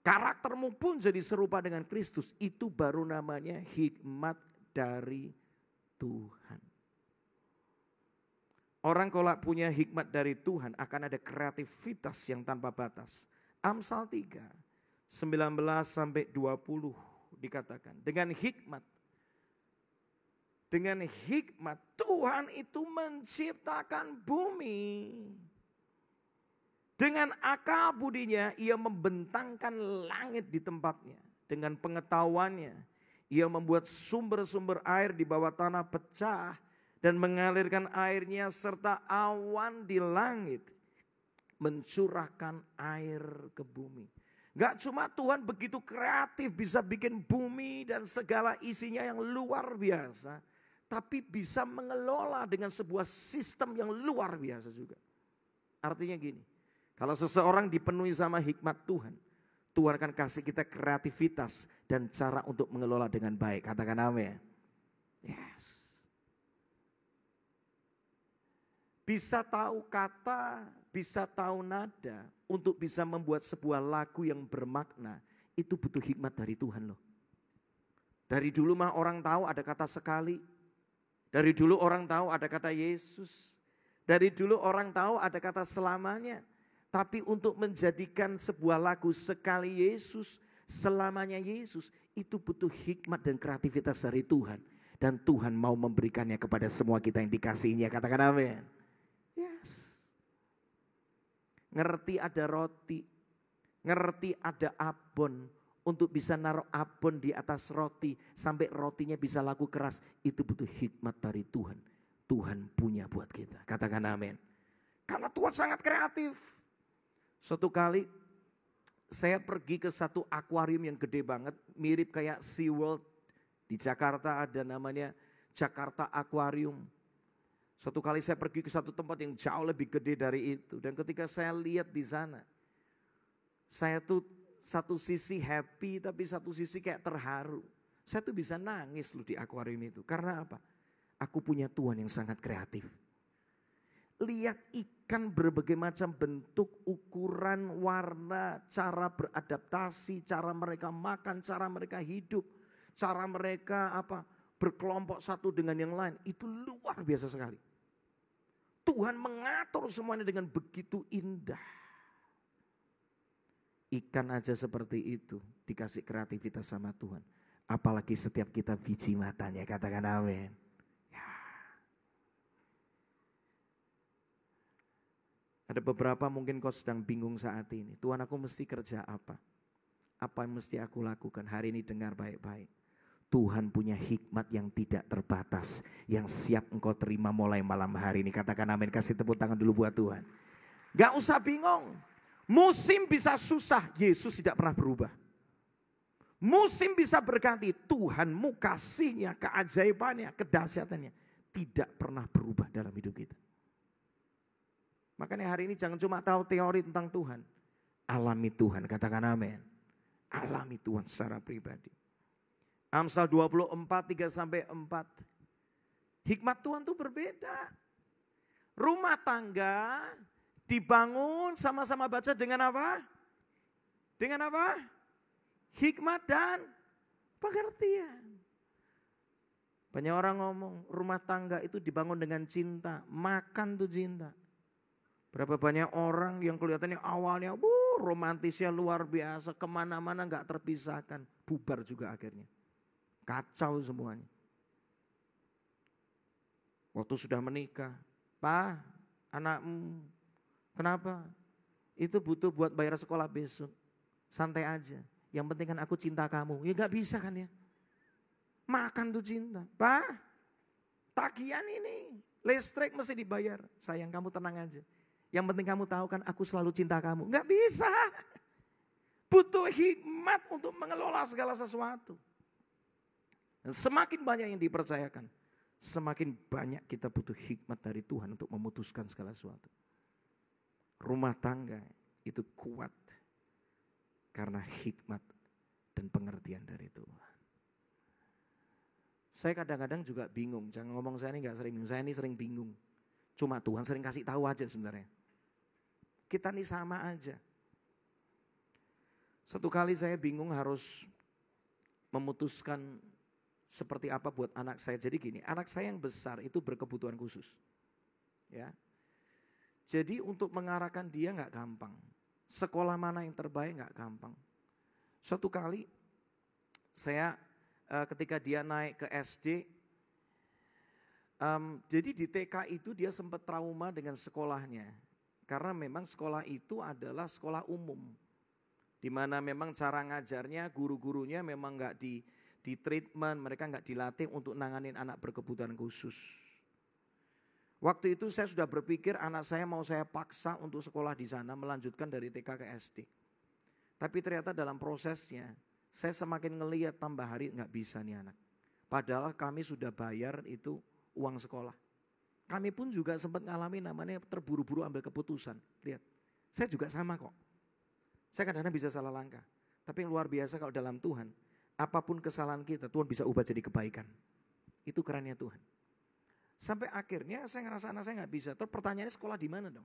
Karaktermu pun jadi serupa dengan Kristus. Itu baru namanya hikmat dari Tuhan. Orang kalau punya hikmat dari Tuhan akan ada kreativitas yang tanpa batas. Amsal 3, 19-20 dikatakan. Dengan hikmat Tuhan itu menciptakan bumi. Dengan akal budinya ia membentangkan langit di tempatnya. Dengan pengetahuannya ia membuat sumber-sumber air di bawah tanah pecah dan mengalirkan airnya serta awan di langit. Mencurahkan air ke bumi. Gak cuma Tuhan begitu kreatif bisa bikin bumi dan segala isinya yang luar biasa. Tapi bisa mengelola dengan sebuah sistem yang luar biasa juga. Artinya gini, kalau seseorang dipenuhi sama hikmat Tuhan, Tuhan akan kasih kita kreativitas dan cara untuk mengelola dengan baik. Katakan amin. Yes. Bisa tahu kata, bisa tahu nada, untuk bisa membuat sebuah lagu yang bermakna, itu butuh hikmat dari Tuhan loh. Dari dulu mah orang tahu ada kata sekali. Dari dulu orang tahu ada kata Yesus. Dari dulu orang tahu ada kata selamanya. Tapi untuk menjadikan sebuah lagu sekali Yesus, selamanya Yesus, itu butuh hikmat dan kreativitas dari Tuhan. Dan Tuhan mau memberikannya kepada semua kita yang dikasihinya. Katakan amin. Yes. Ngerti ada roti, ngerti ada abon, untuk bisa naruh abon di atas roti sampai rotinya bisa laku keras, itu butuh hikmat dari Tuhan. Tuhan punya buat kita. Katakan amin. Karena Tuhan sangat kreatif. Suatu kali saya pergi ke satu akuarium yang gede banget, mirip kayak SeaWorld. Di Jakarta ada namanya Jakarta Aquarium. Suatu kali saya pergi ke satu tempat yang jauh lebih gede dari itu. Dan ketika saya lihat di sana, saya tuh satu sisi happy tapi satu sisi kayak terharu. Saya tuh bisa nangis loh di akuarium itu. Karena apa? Aku punya Tuhan yang sangat kreatif. Lihat ikan berbagai macam bentuk, ukuran, warna, cara beradaptasi, cara mereka makan, cara mereka hidup, cara mereka berkelompok satu dengan yang lain. Itu luar biasa sekali. Tuhan mengatur semuanya dengan begitu indah. Ikan aja seperti itu dikasih kreativitas sama Tuhan. Apalagi setiap kita biji matanya, katakan amin. Ada beberapa mungkin kau sedang bingung saat ini. Tuhan, aku mesti kerja apa? Apa yang mesti aku lakukan? Hari ini dengar baik-baik. Tuhan punya hikmat yang tidak terbatas. Yang siap engkau terima mulai malam hari ini. Katakan amin, kasih tepuk tangan dulu buat Tuhan. Gak usah bingung. Musim bisa susah, Yesus tidak pernah berubah. Musim bisa berganti, Tuhanmu kasihnya, keajaibannya, kedahsyatannya tidak pernah berubah dalam hidup kita. Makanya hari ini jangan cuma tahu teori tentang Tuhan. Alami Tuhan, katakan amin. Alami Tuhan secara pribadi. Amsal 24, 3-4. Hikmat Tuhan tuh berbeda. Rumah tangga dibangun sama-sama baca dengan apa? Dengan apa? Hikmat dan pengertian. Banyak orang ngomong rumah tangga itu dibangun dengan cinta. Makan tuh cinta. Berapa banyak orang yang kelihatannya awalnya romantisnya luar biasa. Kemana-mana gak terpisahkan. Bubar juga akhirnya. Kacau semuanya. Waktu sudah menikah. Pak, anakmu kenapa? Itu butuh buat bayar sekolah besok. Santai aja. Yang penting kan aku cinta kamu. Ya gak bisa kan ya. Makan tuh cinta. Pak, tagihan ini. Listrik mesti dibayar. Sayang, kamu tenang aja. Yang penting kamu tahu kan aku selalu cinta kamu. Gak bisa. Butuh hikmat untuk mengelola segala sesuatu. Dan semakin banyak yang dipercayakan. Semakin banyak kita butuh hikmat dari Tuhan untuk memutuskan segala sesuatu. Rumah tangga itu kuat. Karena hikmat dan pengertian dari Tuhan. Saya kadang-kadang juga bingung. Jangan ngomong saya ini gak sering bingung. Saya ini sering bingung. Cuma Tuhan sering kasih tahu aja sebenarnya. Kita ini sama aja. Satu kali saya bingung harus memutuskan seperti apa buat anak saya. Jadi gini, anak saya yang besar itu berkebutuhan khusus. Ya. Jadi untuk mengarahkan dia gak gampang. Sekolah mana yang terbaik gak gampang. Suatu kali saya ketika dia naik ke SD, jadi di TK itu dia sempat trauma dengan sekolahnya. Karena memang sekolah itu adalah sekolah umum. Di mana memang cara ngajarnya, guru-gurunya memang gak di treatment, mereka gak dilatih untuk nanganin anak berkebutuhan khusus. Waktu itu saya sudah berpikir anak saya mau saya paksa untuk sekolah di sana, melanjutkan dari TK ke SD. Tapi ternyata dalam prosesnya, saya semakin ngelihat tambah hari gak bisa nih anak. Padahal kami sudah bayar itu uang sekolah. Kami pun juga sempat ngalami namanya terburu-buru ambil keputusan. Lihat, saya juga sama kok. Saya kadang-kadang bisa salah langkah. Tapi yang luar biasa kalau dalam Tuhan, apapun kesalahan kita, Tuhan bisa ubah jadi kebaikan. Itu kerennya Tuhan. Sampai akhirnya saya ngerasa anak saya gak bisa. Terus pertanyaannya sekolah di mana dong?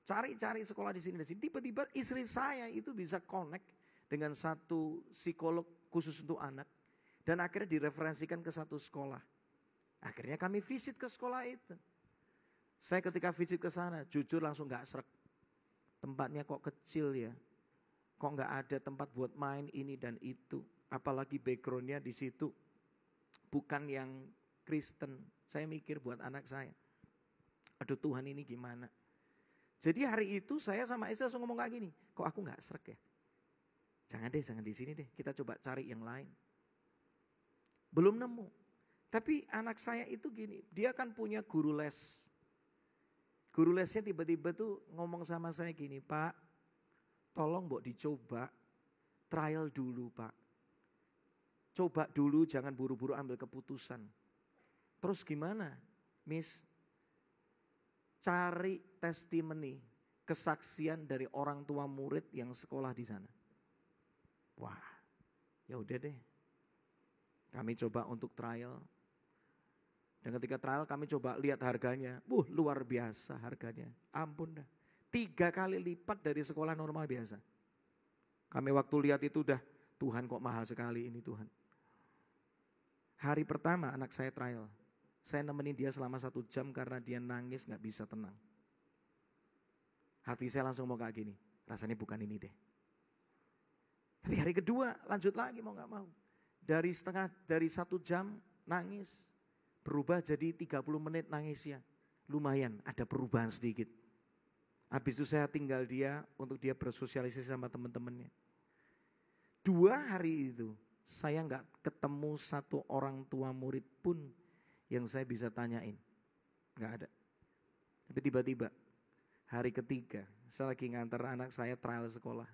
Cari-cari sekolah di sini dan sini. Tiba-tiba istri saya itu bisa connect dengan satu psikolog khusus untuk anak. Dan akhirnya direferensikan ke satu sekolah. Akhirnya kami visit ke sekolah itu. Saya ketika visit ke sana, jujur langsung gak srek. Tempatnya kok kecil ya. Kok gak ada tempat buat main ini dan itu. Apalagi backgroundnya di situ bukan yang Kristen. Saya mikir buat anak saya. Aduh Tuhan ini gimana. Jadi hari itu saya sama istri langsung ngomong kayak gini. Kok aku gak srek ya. Jangan di sini deh. Kita coba cari yang lain. Belum nemu. Tapi anak saya itu gini, dia kan punya guru les. Guru lesnya tiba-tiba tuh ngomong sama saya gini, Pak, tolong mbok dicoba, trial dulu Pak. Coba dulu, jangan buru-buru ambil keputusan. Terus gimana? Miss, cari testimoni, kesaksian dari orang tua murid yang sekolah di sana. Wah, ya udah deh. Kami coba untuk trial. Dan ketika trial kami coba lihat harganya. Luar biasa harganya. Ampun dah. 3 kali lipat dari sekolah normal biasa. Kami waktu lihat itu udah, Tuhan kok mahal sekali ini Tuhan. Hari pertama anak saya trial. Saya nemenin dia selama 1 jam karena dia nangis gak bisa tenang. Hati saya langsung mau kayak gini. Rasanya bukan ini deh. Tapi hari kedua lanjut lagi mau gak mau. Dari 1 jam nangis. Berubah jadi 30 menit nangisnya. Lumayan ada perubahan sedikit. Habis itu saya tinggal dia untuk dia bersosialisasi sama teman-temannya. 2 hari itu saya gak ketemu 1 orang tua murid pun yang saya bisa tanyain. Gak ada. Tapi tiba-tiba hari ketiga saya lagi ngantar anak saya trial sekolah.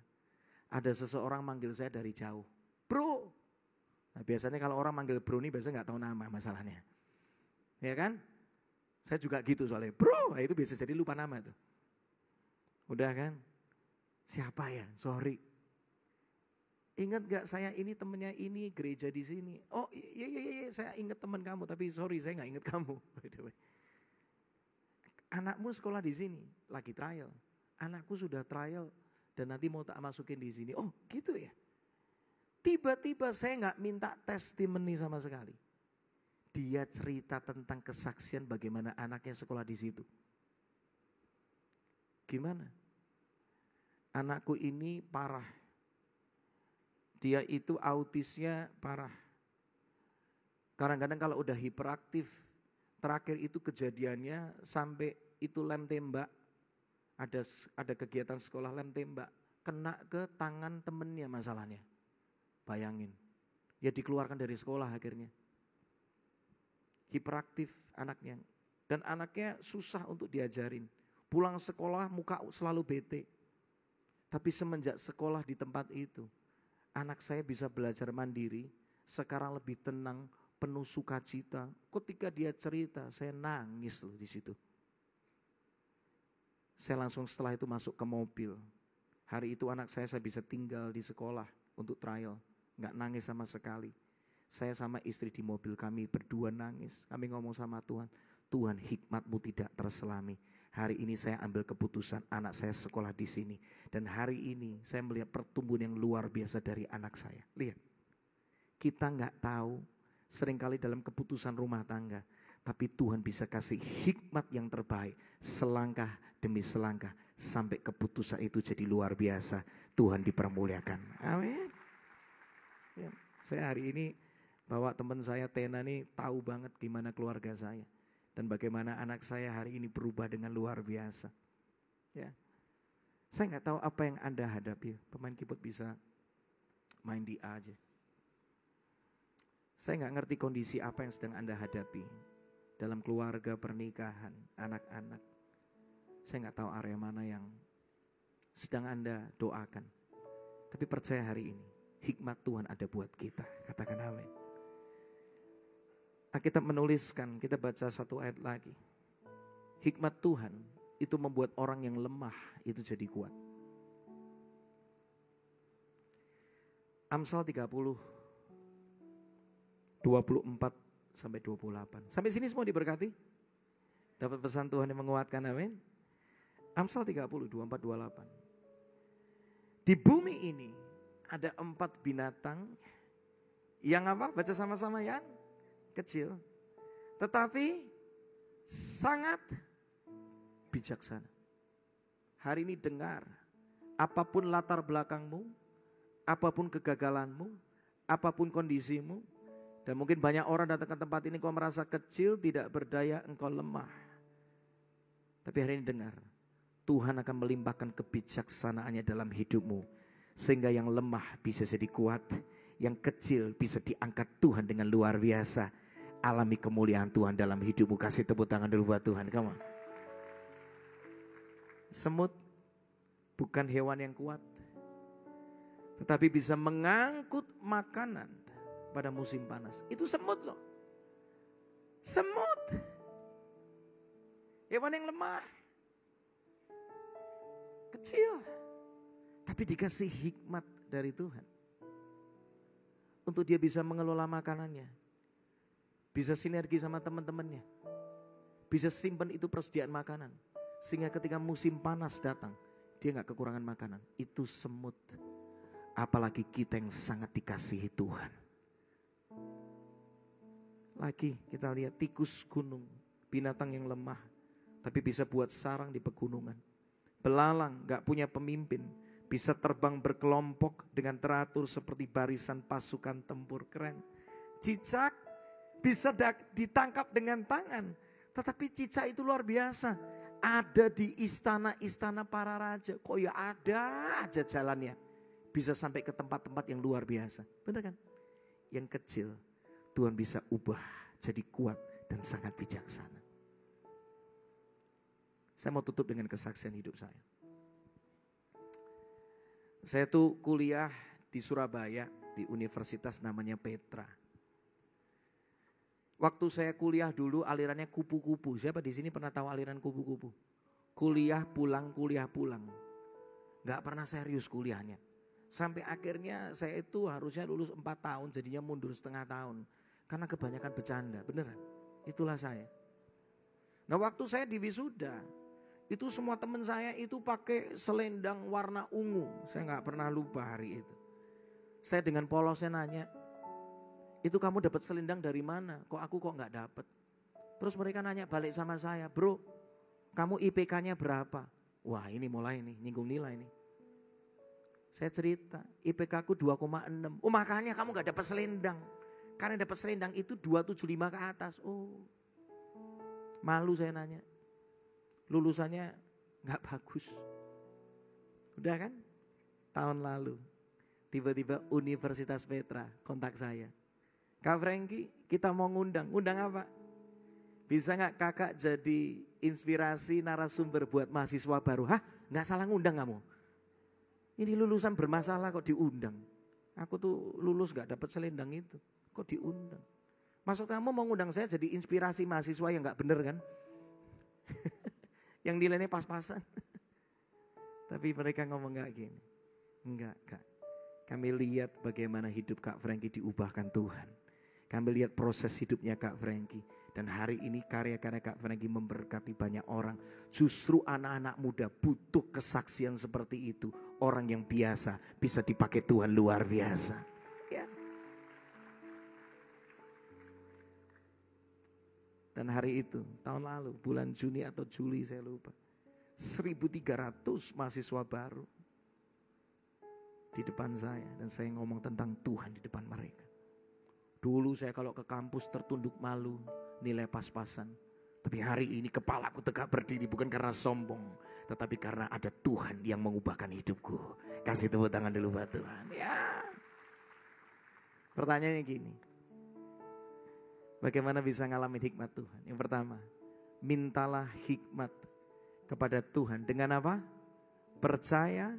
Ada seseorang manggil saya dari jauh. Bro. Nah, biasanya kalau orang manggil bro ini biasanya gak tahu nama masalahnya. Ya kan? Saya juga gitu soalnya. Bro, nah itu biasa jadi lupa nama tuh. Udah kan? Siapa ya? Sorry. Ingat gak saya ini temennya ini gereja di sini. Oh iya saya ingat teman kamu tapi sorry saya gak ingat kamu. Anakmu sekolah di sini lagi trial. Anakku sudah trial dan nanti mau tak masukin di sini. Oh gitu ya. Tiba-tiba saya gak minta testimoni sama sekali. Dia cerita tentang kesaksian bagaimana anaknya sekolah di situ. Gimana? Anakku ini parah. Dia itu autisnya parah. Kadang-kadang kalau udah hiperaktif, terakhir itu kejadiannya sampai itu lem tembak. Ada kegiatan sekolah lem tembak, kena ke tangan temennya masalahnya. Bayangin. Ya dikeluarkan dari sekolah akhirnya. Hiperaktif anaknya. Dan anaknya susah untuk diajarin. Pulang sekolah muka selalu bete. Tapi semenjak sekolah di tempat itu, anak saya bisa belajar mandiri. Sekarang lebih tenang, penuh sukacita. Ketika dia cerita, saya nangis loh di situ. Saya langsung setelah itu masuk ke mobil. Hari itu anak saya bisa tinggal di sekolah untuk trial. Nggak nangis sama sekali. Saya sama istri di mobil kami berdua nangis. Kami ngomong sama Tuhan, Tuhan hikmat-Mu tidak terselami. Hari ini saya ambil keputusan anak saya sekolah di sini. Dan hari ini saya melihat pertumbuhan yang luar biasa dari anak saya. Lihat, kita nggak tahu seringkali dalam keputusan rumah tangga. Tapi Tuhan bisa kasih hikmat yang terbaik. Selangkah demi selangkah sampai keputusan itu jadi luar biasa. Tuhan dipermuliakan. Amin. Ya, saya hari ini bawa teman saya Tena nih tahu banget gimana keluarga saya. Dan bagaimana anak saya hari ini berubah dengan luar biasa. Ya, saya nggak tahu apa yang Anda hadapi. Pemain keyboard bisa main di A aja. Saya nggak ngerti kondisi apa yang sedang Anda hadapi. Dalam keluarga, pernikahan, anak-anak. Saya nggak tahu area mana yang sedang Anda doakan. Tapi percaya hari ini, hikmat Tuhan ada buat kita. Katakan amin. Alkitab menuliskan, kita baca 1 ayat lagi. Hikmat Tuhan itu membuat orang yang lemah itu jadi kuat. Amsal 30, 24 sampai 28. Sampai sini semua diberkati? Dapat pesan Tuhan yang menguatkan, amin. Amsal 30, 24, 28. Di bumi ini ada 4 binatang yang apa? Baca sama-sama, yang kecil. Tetapi sangat bijaksana. Hari ini dengar, apapun latar belakangmu, apapun kegagalanmu, apapun kondisimu, dan mungkin banyak orang datang ke tempat ini kau merasa kecil, tidak berdaya, engkau lemah. Tapi hari ini dengar, Tuhan akan melimpahkan kebijaksanaannya dalam hidupmu. Sehingga yang lemah bisa jadi kuat, yang kecil bisa diangkat Tuhan dengan luar biasa. alami kemuliaan Tuhan dalam hidupmu. Kasih tepuk tangan dulu buat Tuhan. Come on. Semut bukan hewan yang kuat, tetapi bisa mengangkut makanan pada musim panas. Itu semut loh. Semut. Hewan yang lemah. Kecil. Tapi dikasih hikmat dari Tuhan. Untuk dia bisa mengelola makanannya. Bisa sinergi sama teman-temannya. Bisa simpan itu persediaan makanan. Sehingga ketika musim panas datang, dia gak kekurangan makanan. Itu semut. Apalagi kita yang sangat dikasihi Tuhan. Lagi kita lihat tikus gunung. Binatang yang lemah. Tapi bisa buat sarang di pegunungan. Belalang gak punya pemimpin. Bisa terbang berkelompok dengan teratur seperti barisan pasukan tempur. Keren. Cicak bisa ditangkap dengan tangan. Tetapi cicak itu luar biasa. Ada di istana-istana para raja. Kok ya ada aja jalannya. Bisa sampai ke tempat-tempat yang luar biasa. Benar kan? Yang kecil Tuhan bisa ubah jadi kuat dan sangat bijaksana. Saya mau tutup dengan kesaksian hidup saya. Saya tuh kuliah di Surabaya di universitas namanya Petra. Waktu saya kuliah dulu alirannya kupu-kupu. Siapa di sini pernah tahu aliran kupu-kupu? Kuliah pulang. Gak pernah serius kuliahnya. Sampai akhirnya saya itu harusnya lulus 4 tahun jadinya mundur setengah tahun. Karena kebanyakan bercanda, beneran. Itulah saya. Nah waktu saya di wisuda, itu semua teman saya itu pakai selendang warna ungu. Saya gak pernah lupa hari itu. Saya dengan polosnya nanya, itu kamu dapat selendang dari mana? Kok aku gak dapat? Terus mereka nanya balik sama saya, bro, kamu IPK-nya berapa? Wah ini mulai nih, nyinggung nilai nih. Saya cerita, IPK aku 2,6. Oh makanya kamu gak dapat selendang. Karena dapat selendang itu 275 ke atas. Oh, malu saya nanya. Lulusannya gak bagus. Udah kan? Tahun lalu. Tiba-tiba Universitas Petra kontak saya. Kak Franky, kita mau ngundang. Ngundang apa? Bisa gak kakak jadi inspirasi narasumber buat mahasiswa baru? Hah? Gak salah ngundang kamu? Ini lulusan bermasalah kok diundang. Aku tuh lulus gak dapat selendang itu. Kok diundang? Maksud kamu mau ngundang saya jadi inspirasi mahasiswa yang gak bener kan? Yang nilainya pas-pasan. Tapi mereka ngomong gak gini. Enggak Kak. Kami lihat bagaimana hidup Kak Franky diubahkan Tuhan. Kami lihat proses hidupnya Kak Franky. Dan hari ini karya-karya Kak Franky memberkati banyak orang. Justru anak-anak muda butuh kesaksian seperti itu. Orang yang biasa bisa dipakai Tuhan luar biasa. Ya. Dan hari itu tahun lalu bulan Juni atau Juli saya lupa. 1.300 mahasiswa baru di depan saya. Dan saya ngomong tentang Tuhan di depan mereka. Dulu saya kalau ke kampus tertunduk malu, nilai pas-pasan. Tapi hari ini kepalaku tegak berdiri bukan karena sombong. Tetapi karena ada Tuhan yang mengubahkan hidupku. Kasih tepuk tangan dulu buat Tuhan. Ya. Pertanyaannya gini. Bagaimana bisa ngalamin hikmat Tuhan? Yang pertama, mintalah hikmat kepada Tuhan. Dengan apa? Percaya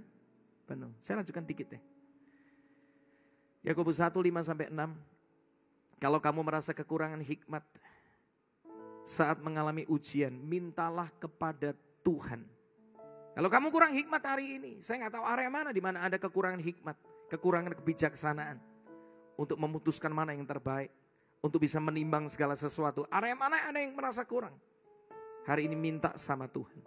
penuh. Saya lanjutkan dikit deh. Yakobus 1:5-6. Kalau kamu merasa kekurangan hikmat saat mengalami ujian, mintalah kepada Tuhan. Kalau kamu kurang hikmat hari ini, saya gak tahu area mana di mana ada kekurangan hikmat, kekurangan kebijaksanaan untuk memutuskan mana yang terbaik. Untuk bisa menimbang segala sesuatu. Area mana ada yang merasa kurang. Hari ini minta sama Tuhan.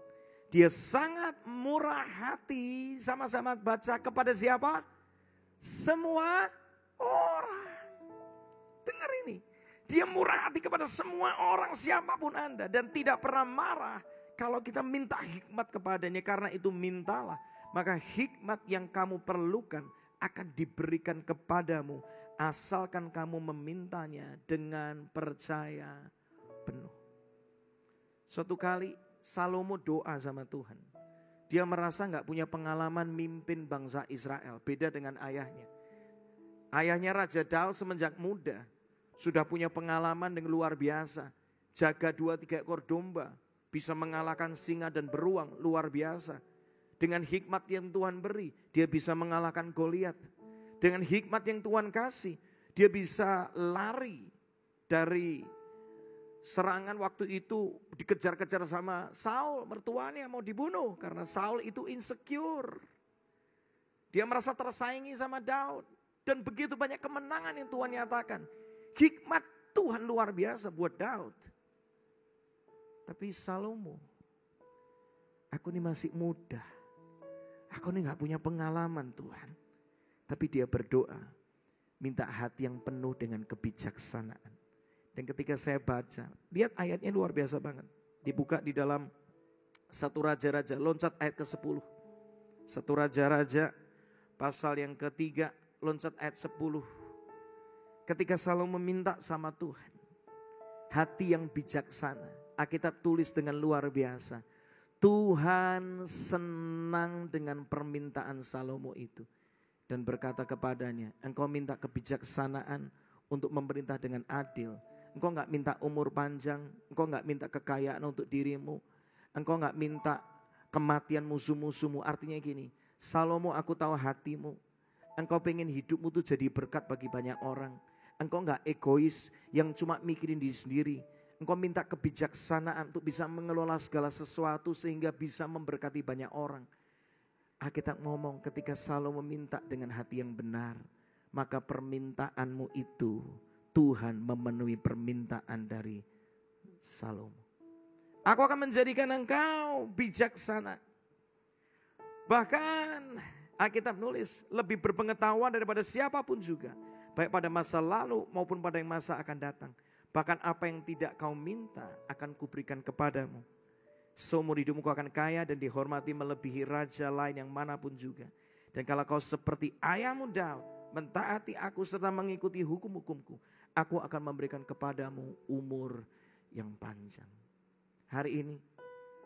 Dia sangat murah hati. Sama-sama baca kepada siapa? Semua orang. Dengar ini. Dia murah hati kepada semua orang siapapun Anda. Dan tidak pernah marah kalau kita minta hikmat kepadanya. Karena itu mintalah. Maka hikmat yang kamu perlukan akan diberikan kepadamu. Asalkan kamu memintanya dengan percaya penuh. Suatu kali Salomo doa sama Tuhan. Dia merasa gak punya pengalaman mimpin bangsa Israel. Beda dengan ayahnya. Ayahnya Raja Daud semenjak muda sudah punya pengalaman yang luar biasa. Jaga 2-3 ekor domba, bisa mengalahkan singa dan beruang, luar biasa. Dengan hikmat yang Tuhan beri, dia bisa mengalahkan Goliat. Dengan hikmat yang Tuhan kasih, dia bisa lari dari serangan waktu itu, dikejar-kejar sama Saul, mertuanya mau dibunuh. Karena Saul itu insecure. Dia merasa tersaingi sama Daud. Dan begitu banyak kemenangan yang Tuhan nyatakan. Hikmat Tuhan luar biasa buat Daud. Tapi Salomo, aku ini masih muda. Aku ini gak punya pengalaman Tuhan. Tapi dia berdoa, minta hati yang penuh dengan kebijaksanaan. Dan ketika saya baca, lihat ayatnya luar biasa banget. Dibuka di dalam 1 Raja-Raja, loncat ayat ke-10. 1 Raja-Raja pasal yang ketiga, loncat ayat 10. Ketika Salomo meminta sama Tuhan, hati yang bijaksana. Alkitab tulis dengan luar biasa. Tuhan senang dengan permintaan Salomo itu. Dan berkata kepadanya, engkau minta kebijaksanaan untuk memerintah dengan adil. Engkau gak minta umur panjang, engkau gak minta kekayaan untuk dirimu. Engkau gak minta kematian musuh-musuhmu. Artinya gini, Salomo aku tahu hatimu. Engkau pengen hidupmu tuh jadi berkat bagi banyak orang. Engkau gak egois yang cuma mikirin diri sendiri. Engkau minta kebijaksanaan untuk bisa mengelola segala sesuatu sehingga bisa memberkati banyak orang. Alkitab ngomong ketika Salomo minta dengan hati yang benar, maka permintaanmu itu Tuhan memenuhi permintaan dari Salomo. Aku akan menjadikan engkau bijaksana. Bahkan Alkitab nulis lebih berpengetahuan daripada siapapun juga. Baik pada masa lalu maupun pada yang masa akan datang. Bahkan apa yang tidak kau minta akan kuberikan kepadamu. Seumur hidupmu kau akan kaya dan dihormati melebihi raja lain yang manapun juga. Dan kalau kau seperti ayahmu Daud, mentaati aku serta mengikuti hukum-hukumku, aku akan memberikan kepadamu umur yang panjang. Hari ini,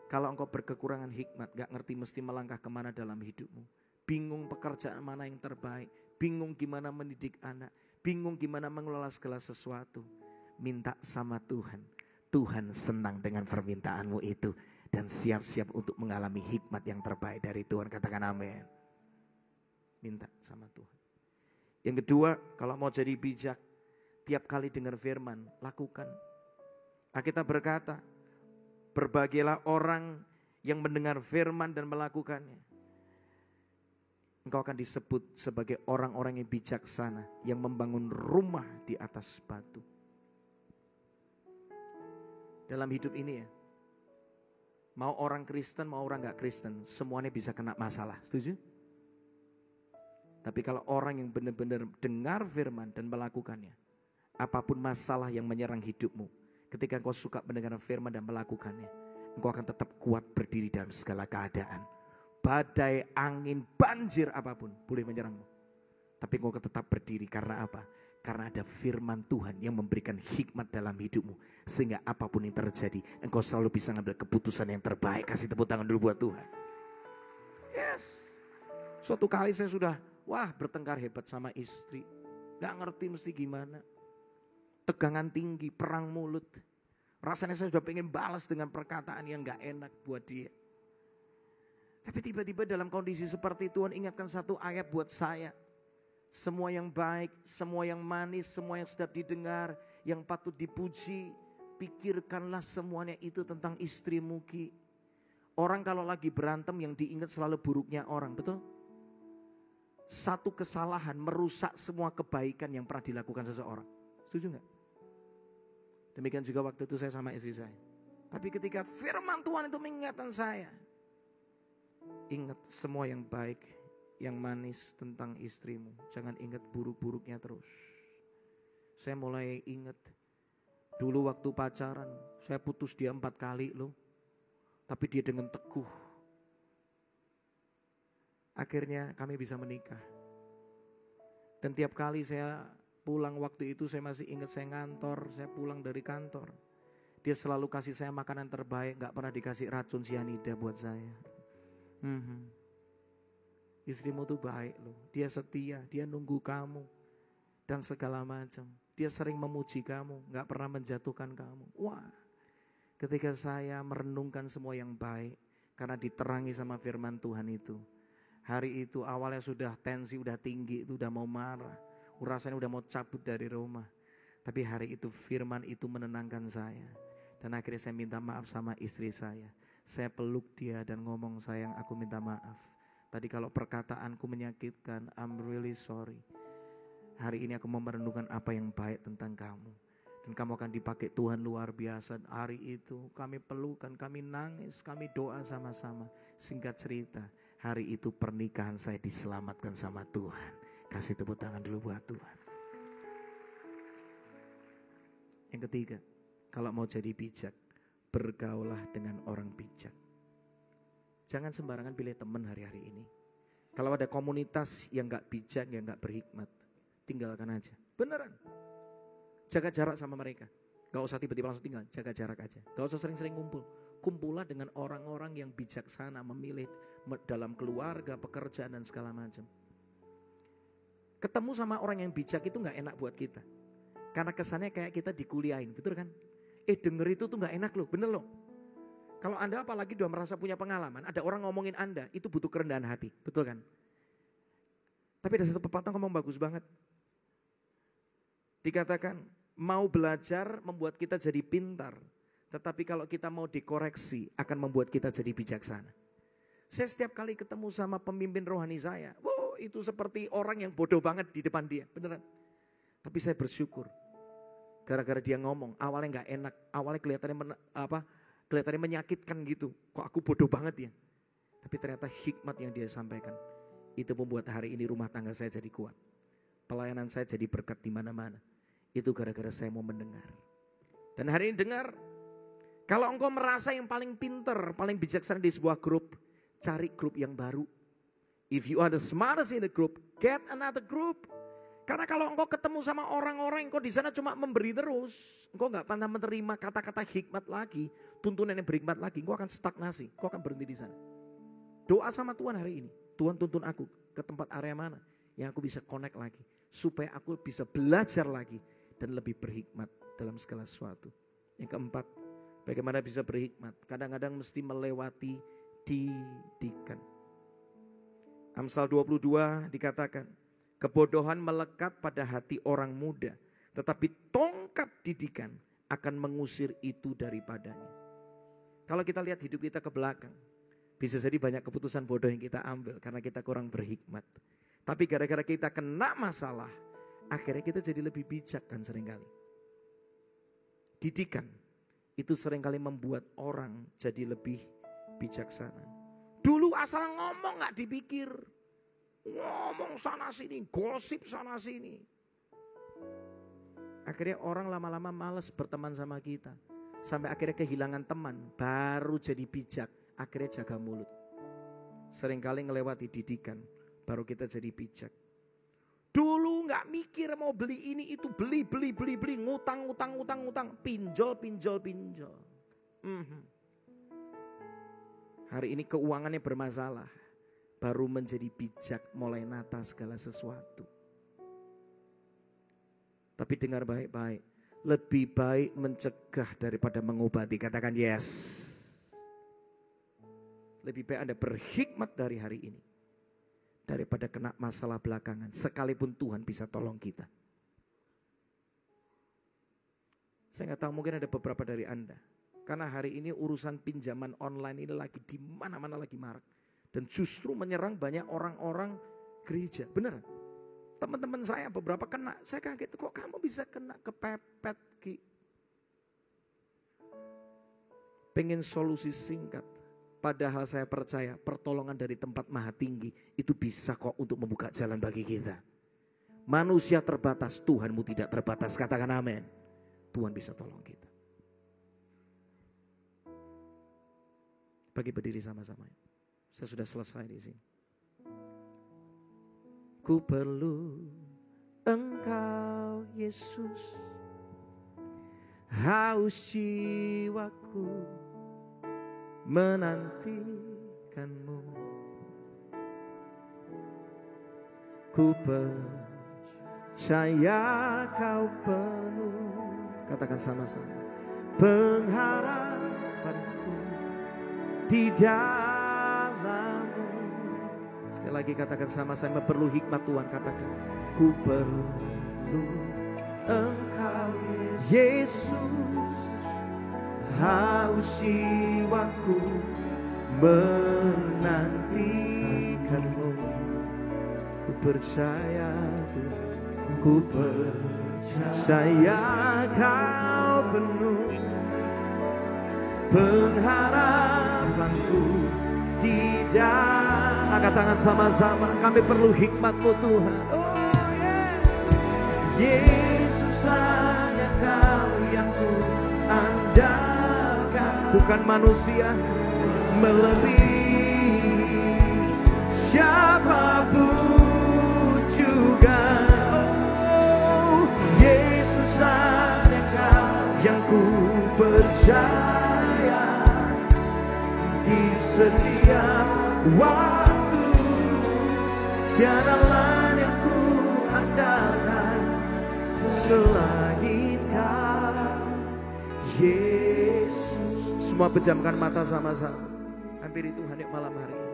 kalau engkau berkekurangan hikmat, gak ngerti mesti melangkah kemana dalam hidupmu. Bingung pekerjaan mana yang terbaik, bingung gimana mendidik anak, bingung gimana mengelola segala sesuatu. Minta sama Tuhan. Tuhan senang dengan permintaanmu itu. Dan siap-siap untuk mengalami hikmat yang terbaik dari Tuhan. Katakan amin. Minta sama Tuhan. Yang kedua, kalau mau jadi bijak, tiap kali dengar firman, lakukan. Alkitab berkata, berbahagialah orang yang mendengar firman dan melakukannya. Engkau akan disebut sebagai orang-orang yang bijaksana, yang membangun rumah di atas batu. Dalam hidup ini ya, mau orang Kristen, mau orang gak Kristen, semuanya bisa kena masalah. Setuju? Tapi kalau orang yang benar-benar dengar firman dan melakukannya, apapun masalah yang menyerang hidupmu, ketika engkau suka mendengar firman dan melakukannya, engkau akan tetap kuat berdiri dalam segala keadaan. Badai, angin, banjir apapun boleh menyerangmu. Tapi engkau akan tetap berdiri karena apa? Karena ada firman Tuhan yang memberikan hikmat dalam hidupmu. Sehingga apapun yang terjadi, engkau selalu bisa ngambil keputusan yang terbaik. Kasih tepuk tangan dulu buat Tuhan. Yes. Suatu kali saya sudah, bertengkar hebat sama istri. Gak ngerti mesti gimana. Tegangan tinggi, perang mulut. Rasanya saya sudah pengen balas dengan perkataan yang gak enak buat dia. Tapi tiba-tiba dalam kondisi seperti Tuhan ingatkan satu ayat buat saya. Semua yang baik, semua yang manis, semua yang sedap didengar, yang patut dipuji, pikirkanlah semuanya itu tentang istrimu Ki. Orang kalau lagi berantem yang diingat selalu buruknya orang, betul? Satu kesalahan merusak semua kebaikan yang pernah dilakukan seseorang. Setuju gak? Demikian juga waktu itu saya sama istri saya. Tapi ketika firman Tuhan itu mengingatkan saya, ingat semua yang baik, yang manis tentang istrimu. Jangan ingat buruk-buruknya terus. Saya mulai ingat. Dulu waktu pacaran, saya putus dia 4 kali loh. Tapi dia dengan teguh. Akhirnya kami bisa menikah. Dan tiap kali saya pulang waktu itu saya masih ingat saya ngantor. Saya pulang dari kantor. Dia selalu kasih saya makanan terbaik. Gak pernah dikasih racun sianida buat saya. Istrimu tuh baik loh, dia setia, dia nunggu kamu. dan segala macam. Dia sering memuji kamu, gak pernah menjatuhkan kamu. Wah, ketika saya merenungkan semua yang baik, karena diterangi sama firman Tuhan itu. Hari itu awalnya sudah tensi, udah tinggi, itu udah mau marah. Rasanya udah mau cabut dari rumah. Tapi hari itu firman itu menenangkan saya. Dan akhirnya saya minta maaf sama istri saya. Saya peluk dia dan ngomong, sayang aku minta maaf. Tadi kalau perkataanku menyakitkan, I'm really sorry. Hari ini aku mau merenungkan apa yang baik tentang kamu. Dan kamu akan dipakai Tuhan luar biasa. Hari itu kami pelukan, kami nangis, kami doa sama-sama. Singkat cerita, hari itu pernikahan saya diselamatkan sama Tuhan. Kasih tepuk tangan dulu buat Tuhan. Yang ketiga, kalau mau jadi bijak, bergaulah dengan orang bijak. Jangan sembarangan pilih teman hari-hari ini. Kalau ada komunitas yang gak bijak, yang gak berhikmat, tinggalkan aja. Beneran. Jaga jarak sama mereka. Gak usah tiba-tiba langsung tinggal, jaga jarak aja. Gak usah sering-sering ngumpul. Kumpulah dengan orang-orang yang bijaksana, memilih dalam keluarga, pekerjaan dan segala macam. Ketemu sama orang yang bijak itu gak enak buat kita. Karena kesannya kayak kita dikuliahin, betul kan? Denger itu tuh gak enak loh, bener loh. Kalau Anda apalagi udah merasa punya pengalaman, ada orang ngomongin Anda, itu butuh kerendahan hati, betul kan? Tapi ada satu pepatah ngomong bagus banget. Dikatakan, mau belajar membuat kita jadi pintar, tetapi kalau kita mau dikoreksi akan membuat kita jadi bijaksana. Saya setiap kali ketemu sama pemimpin rohani saya, wow, itu seperti orang yang bodoh banget di depan dia, beneran. Tapi saya bersyukur, gara-gara dia ngomong, awalnya gak enak, awalnya kelihatannya menyakitkan gitu. Kok aku bodoh banget ya? Tapi ternyata hikmat yang dia sampaikan, itu membuat hari ini rumah tangga saya jadi kuat. Pelayanan saya jadi berkat di mana-mana. Itu gara-gara saya mau mendengar. Dan hari ini dengar, kalau engkau merasa yang paling pinter, paling bijaksana di sebuah grup, cari grup yang baru. If you are the smartest in the group, get another group. Karena kalau engkau ketemu sama orang-orang yang engkau di sana cuma memberi terus, engkau gak pernah menerima kata-kata hikmat lagi, tuntunan yang berhikmat lagi, engkau akan stagnasi, engkau akan berhenti di sana. Doa sama Tuhan hari ini, Tuhan tuntun aku ke tempat area mana yang aku bisa connect lagi, supaya aku bisa belajar lagi dan lebih berhikmat dalam segala sesuatu. Yang keempat, bagaimana bisa berhikmat? Kadang-kadang mesti melewati didikan. Amsal 22 dikatakan, kebodohan melekat pada hati orang muda, tetapi tongkat didikan akan mengusir itu daripadanya. Kalau kita lihat hidup kita ke belakang, bisa jadi banyak keputusan bodoh yang kita ambil karena kita kurang berhikmat. Tapi gara-gara kita kena masalah, akhirnya kita jadi lebih bijak kan seringkali. Didikan itu seringkali membuat orang jadi lebih bijaksana. Dulu asal ngomong gak dipikir. Ngomong sana sini, gosip sana sini. Akhirnya orang lama-lama malas berteman sama kita. Sampai akhirnya kehilangan teman, baru jadi bijak. Akhirnya jaga mulut. Seringkali ngelewati didikan, baru kita jadi bijak. Dulu gak mikir mau beli ini itu, beli, ngutang, pinjol. Hari ini keuangannya bermasalah, baru menjadi bijak mulai nata segala sesuatu. Tapi dengar baik-baik, lebih baik mencegah daripada mengobati, katakan yes. Lebih baik Anda berhikmat dari hari ini daripada kena masalah belakangan, sekalipun Tuhan bisa tolong kita. Saya gak tahu, mungkin ada beberapa dari Anda, karena hari ini urusan pinjaman online ini lagi di mana-mana lagi marak. Dan justru menyerang banyak orang-orang gereja. Beneran. Teman-teman saya beberapa kena. Saya kaget, kok kamu bisa kena kepepet Ki? Pengen solusi singkat. Padahal saya percaya pertolongan dari tempat maha tinggi itu bisa kok untuk membuka jalan bagi kita. Manusia terbatas, Tuhanmu tidak terbatas. Katakan amin. Tuhan bisa tolong kita. Bagi berdiri sama-sama. Saya sudah selesai di sini. Ku perlu Engkau Yesus, haus jiwaku menantikanmu. Ku perlu percaya kau penuh. Katakan sama-sama. Pengharapanku di dalam-Mu. Sekali lagi katakan sama-sama, perlu hikmat Tuhan. Katakan, ku perlu Engkau Yesus, haus jiwaku menantikan-Mu. Ku percaya Tuhan, ku percaya kau penuh pengharapanku di dalam. Angkat tangan sama-sama, kami perlu hikmat-Mu Tuhan. Oh yes. Yesus, hanya Kau yang ku andalkan, bukan manusia melebihi siapapun juga. Oh Yesus, hanya Kau yang ku percaya di setiap waktu. Tiada lain yang ku andalkan selain Kau Yesus. Semua pejamkan mata sama-sama. Hampiri Tuhan yuk malam hari ini.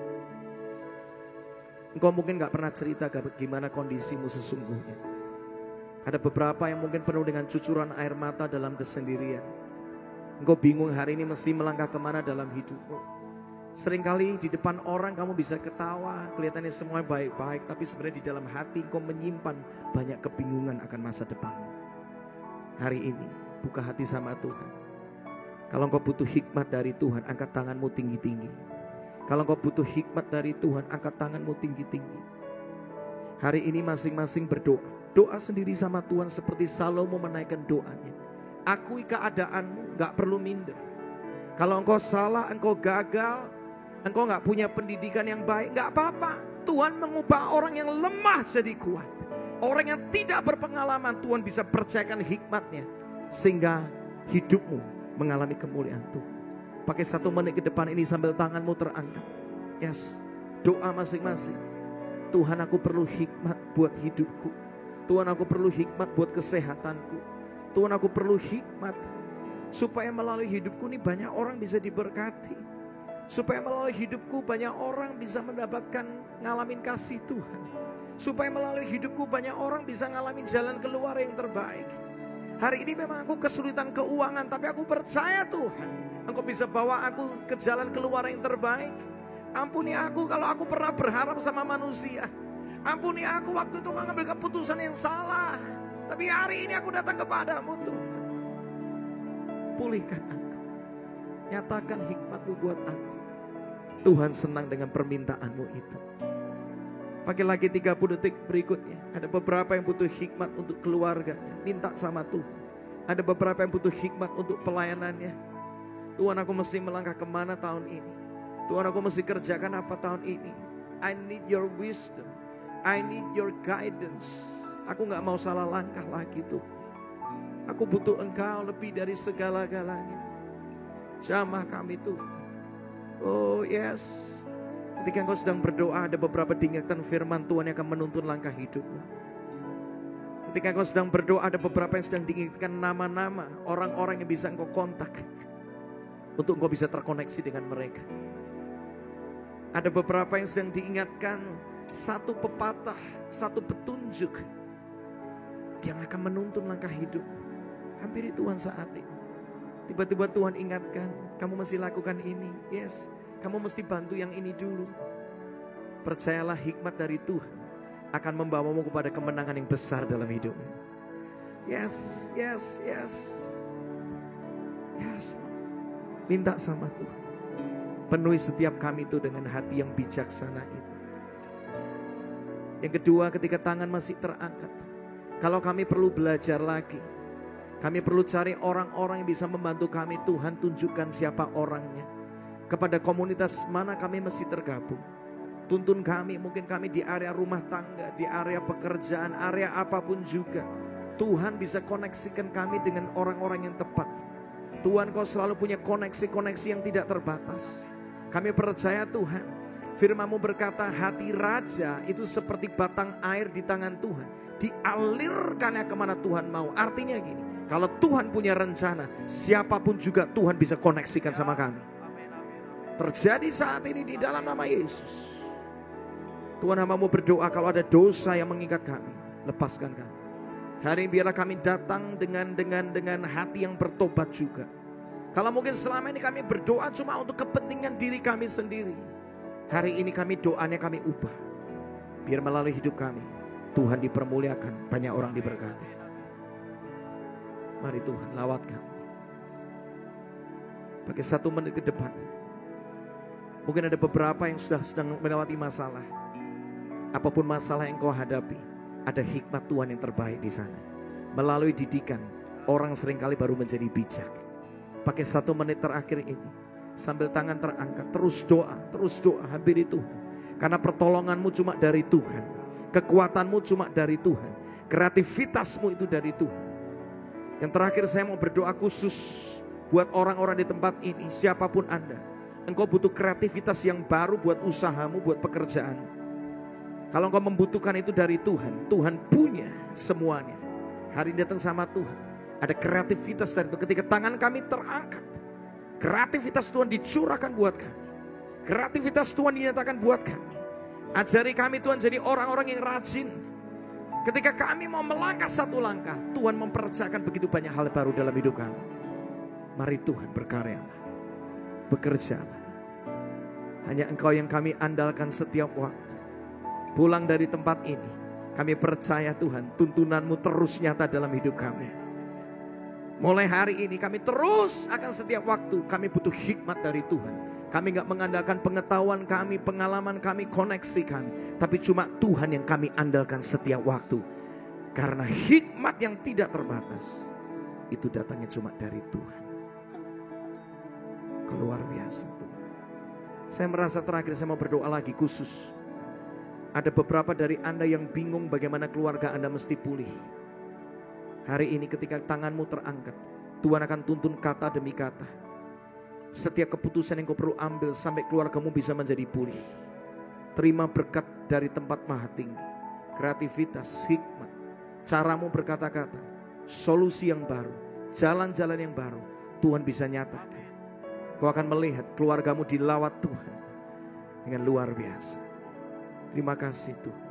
Engkau mungkin gak pernah cerita gimana kondisimu sesungguhnya. Ada beberapa yang mungkin penuh dengan cucuran air mata dalam kesendirian. Engkau bingung hari ini mesti melangkah kemana dalam hidupmu. Seringkali di depan orang kamu bisa ketawa, kelihatannya semua baik-baik, tapi sebenarnya di dalam hati engkau menyimpan banyak kebingungan akan masa depan. Hari ini buka hati sama Tuhan. Kalau engkau butuh hikmat dari Tuhan, angkat tanganmu tinggi-tinggi. Kalau engkau butuh hikmat dari Tuhan, angkat tanganmu tinggi-tinggi. Hari ini masing-masing berdoa. Doa sendiri sama Tuhan seperti Salomo menaikkan doanya. Akui keadaanmu, gak perlu minder. Kalau engkau salah, engkau gagal, engkau gak punya pendidikan yang baik, gak apa-apa. Tuhan mengubah orang yang lemah jadi kuat. Orang yang tidak berpengalaman, Tuhan bisa percayakan hikmatnya. Sehingga hidupmu mengalami kemuliaan Tuhan. Pakai 1 menit ke depan ini sambil tanganmu terangkat. Yes, doa masing-masing. Tuhan, aku perlu hikmat buat hidupku. Tuhan, aku perlu hikmat buat kesehatanku. Tuhan, aku perlu hikmat supaya melalui hidupku ini banyak orang bisa diberkati. Supaya melalui hidupku banyak orang bisa mendapatkan ngalamin kasih Tuhan. Supaya melalui hidupku banyak orang bisa ngalamin jalan keluar yang terbaik. Hari ini memang aku kesulitan keuangan, tapi aku percaya Tuhan, Engkau bisa bawa aku ke jalan keluar yang terbaik. Ampuni aku kalau aku pernah berharap sama manusia. Ampuni aku waktu itu mengambil keputusan yang salah. Tapi hari ini aku datang kepadamu Tuhan. Pulihkan aku. Nyatakan hikmat-Mu buat aku. Tuhan senang dengan permintaanmu itu. Pakai lagi 30 detik berikutnya. Ada beberapa yang butuh hikmat untuk keluarganya. Minta sama Tuhan. Ada beberapa yang butuh hikmat untuk pelayanannya. Tuhan, aku mesti melangkah kemana tahun ini? Tuhan, aku mesti kerjakan apa tahun ini? I need your wisdom. I need your guidance. Aku gak mau salah langkah lagi Tuhan. Aku butuh Engkau lebih dari segala-galanya. Jamah kami Tuhan. Oh yes. Ketika engkau sedang berdoa, ada beberapa diingatkan firman Tuhan yang akan menuntun langkah hidupmu. Ketika engkau sedang berdoa, ada beberapa yang sedang diingatkan nama-nama orang-orang yang bisa engkau kontak untuk engkau bisa terkoneksi dengan mereka. Ada beberapa yang sedang diingatkan satu pepatah, satu petunjuk yang akan menuntun langkah hidup. Hampiri Tuhan saat ini. Tiba-tiba Tuhan ingatkan, kamu mesti lakukan ini. Yes, kamu mesti bantu yang ini dulu. Percayalah, hikmat dari Tuhan akan membawamu kepada kemenangan yang besar dalam hidupmu. Yes, yes, yes. Yes. Minta sama Tuhan. Penuhi setiap kami itu dengan hati yang bijaksana itu. Yang kedua, ketika tangan masih terangkat, kalau kami perlu belajar lagi, kami perlu cari orang-orang yang bisa membantu kami. Tuhan, tunjukkan siapa orangnya. Kepada komunitas mana kami mesti tergabung. Tuntun kami, mungkin kami di area rumah tangga, di area pekerjaan, area apapun juga. Tuhan bisa koneksikan kami dengan orang-orang yang tepat. Tuhan, Kau selalu punya koneksi-koneksi yang tidak terbatas. Kami percaya Tuhan, Firman-Mu berkata hati raja itu seperti batang air di tangan Tuhan. Dialirkannya kemana Tuhan mau. Artinya gini, kalau Tuhan punya rencana, siapapun juga Tuhan bisa koneksikan sama kami. Terjadi saat ini di dalam nama Yesus. Tuhan, hamba-Mu berdoa kalau ada dosa yang mengikat kami, lepaskan kami. Hari ini biarlah kami datang dengan hati yang bertobat juga. Kalau mungkin selama ini kami berdoa cuma untuk kepentingan diri kami sendiri, hari ini doanya kami ubah. Biar melalui hidup kami Tuhan dipermuliakan, banyak orang diberkati. Mari Tuhan lawat kami. Pakai 1 menit ke depan. Mungkin ada beberapa yang sudah sedang melewati masalah. Apapun masalah yang kau hadapi, ada hikmat Tuhan yang terbaik di sana. Melalui didikan, orang seringkali baru menjadi bijak. Pakai 1 menit terakhir ini, sambil tangan terangkat, terus doa, hampiri Tuhan. Karena pertolonganmu cuma dari Tuhan, kekuatanmu cuma dari Tuhan, kreativitasmu itu dari Tuhan. Yang terakhir saya mau berdoa khusus buat orang-orang di tempat ini, siapapun Anda. Engkau butuh kreativitas yang baru buat usahamu, buat pekerjaan. Kalau engkau membutuhkan itu dari Tuhan, Tuhan punya semuanya. Hari ini datang sama Tuhan. Ada kreativitas dari itu. Ketika tangan kami terangkat, kreativitas Tuhan dicurahkan buat kami. Kreativitas Tuhan dinyatakan buat kami. Ajari kami Tuhan jadi orang-orang yang rajin. Ketika kami mau melangkah 1 langkah, Tuhan mempercayakan begitu banyak hal baru dalam hidup kami. Mari Tuhan berkarya, bekerja. Hanya Engkau yang kami andalkan setiap waktu. Pulang dari tempat ini, kami percaya Tuhan, tuntunan-Mu terus nyata dalam hidup kami. Mulai hari ini kami terus akan setiap waktu kami butuh hikmat dari Tuhan. Kami gak mengandalkan pengetahuan kami, pengalaman kami, koneksi kami. Tapi cuma Tuhan yang kami andalkan setiap waktu. Karena hikmat yang tidak terbatas, itu datangnya cuma dari Tuhan. Luar biasa Tuhan. Saya merasa terakhir saya mau berdoa lagi khusus. Ada beberapa dari Anda yang bingung bagaimana keluarga Anda mesti pulih. Hari ini ketika tanganmu terangkat, Tuhan akan tuntun kata demi kata. Setiap keputusan yang kau perlu ambil sampai keluargamu bisa menjadi pulih. Terima berkat dari tempat maha tinggi. Kreativitas, hikmat, caramu berkata-kata, solusi yang baru, jalan-jalan yang baru, Tuhan bisa nyatakan. Kau akan melihat keluargamu dilawat Tuhan dengan luar biasa. Terima kasih Tuhan.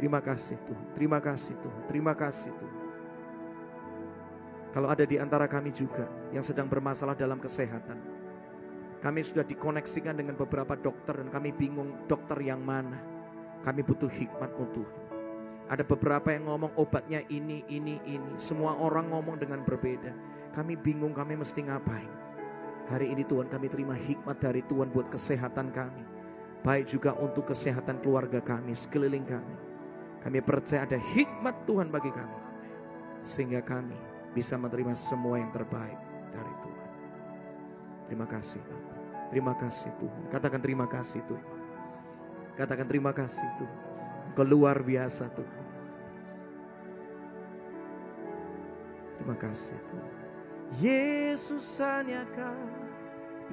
Terima kasih Tuhan. Terima kasih Tuhan. Terima kasih Tuhan. Kalau ada di antara kami juga yang sedang bermasalah dalam kesehatan, kami sudah dikoneksikan dengan beberapa dokter dan kami bingung dokter yang mana. Kami butuh hikmat-Mu Tuhan. Ada beberapa yang ngomong obatnya ini. Semua orang ngomong dengan berbeda. Kami bingung kami mesti ngapain. Hari ini Tuhan kami terima hikmat dari Tuhan buat kesehatan kami. Baik juga untuk kesehatan keluarga kami, sekeliling kami. Kami percaya ada hikmat Tuhan bagi kami. Sehingga kami bisa menerima semua yang terbaik dari Tuhan. Terima kasih Bapak. Terima kasih Tuhan. Katakan terima kasih Tuhan. Katakan terima kasih Tuhan. Kau luar biasa Tuhan. Terima kasih Tuhan. Yesus hanya Kau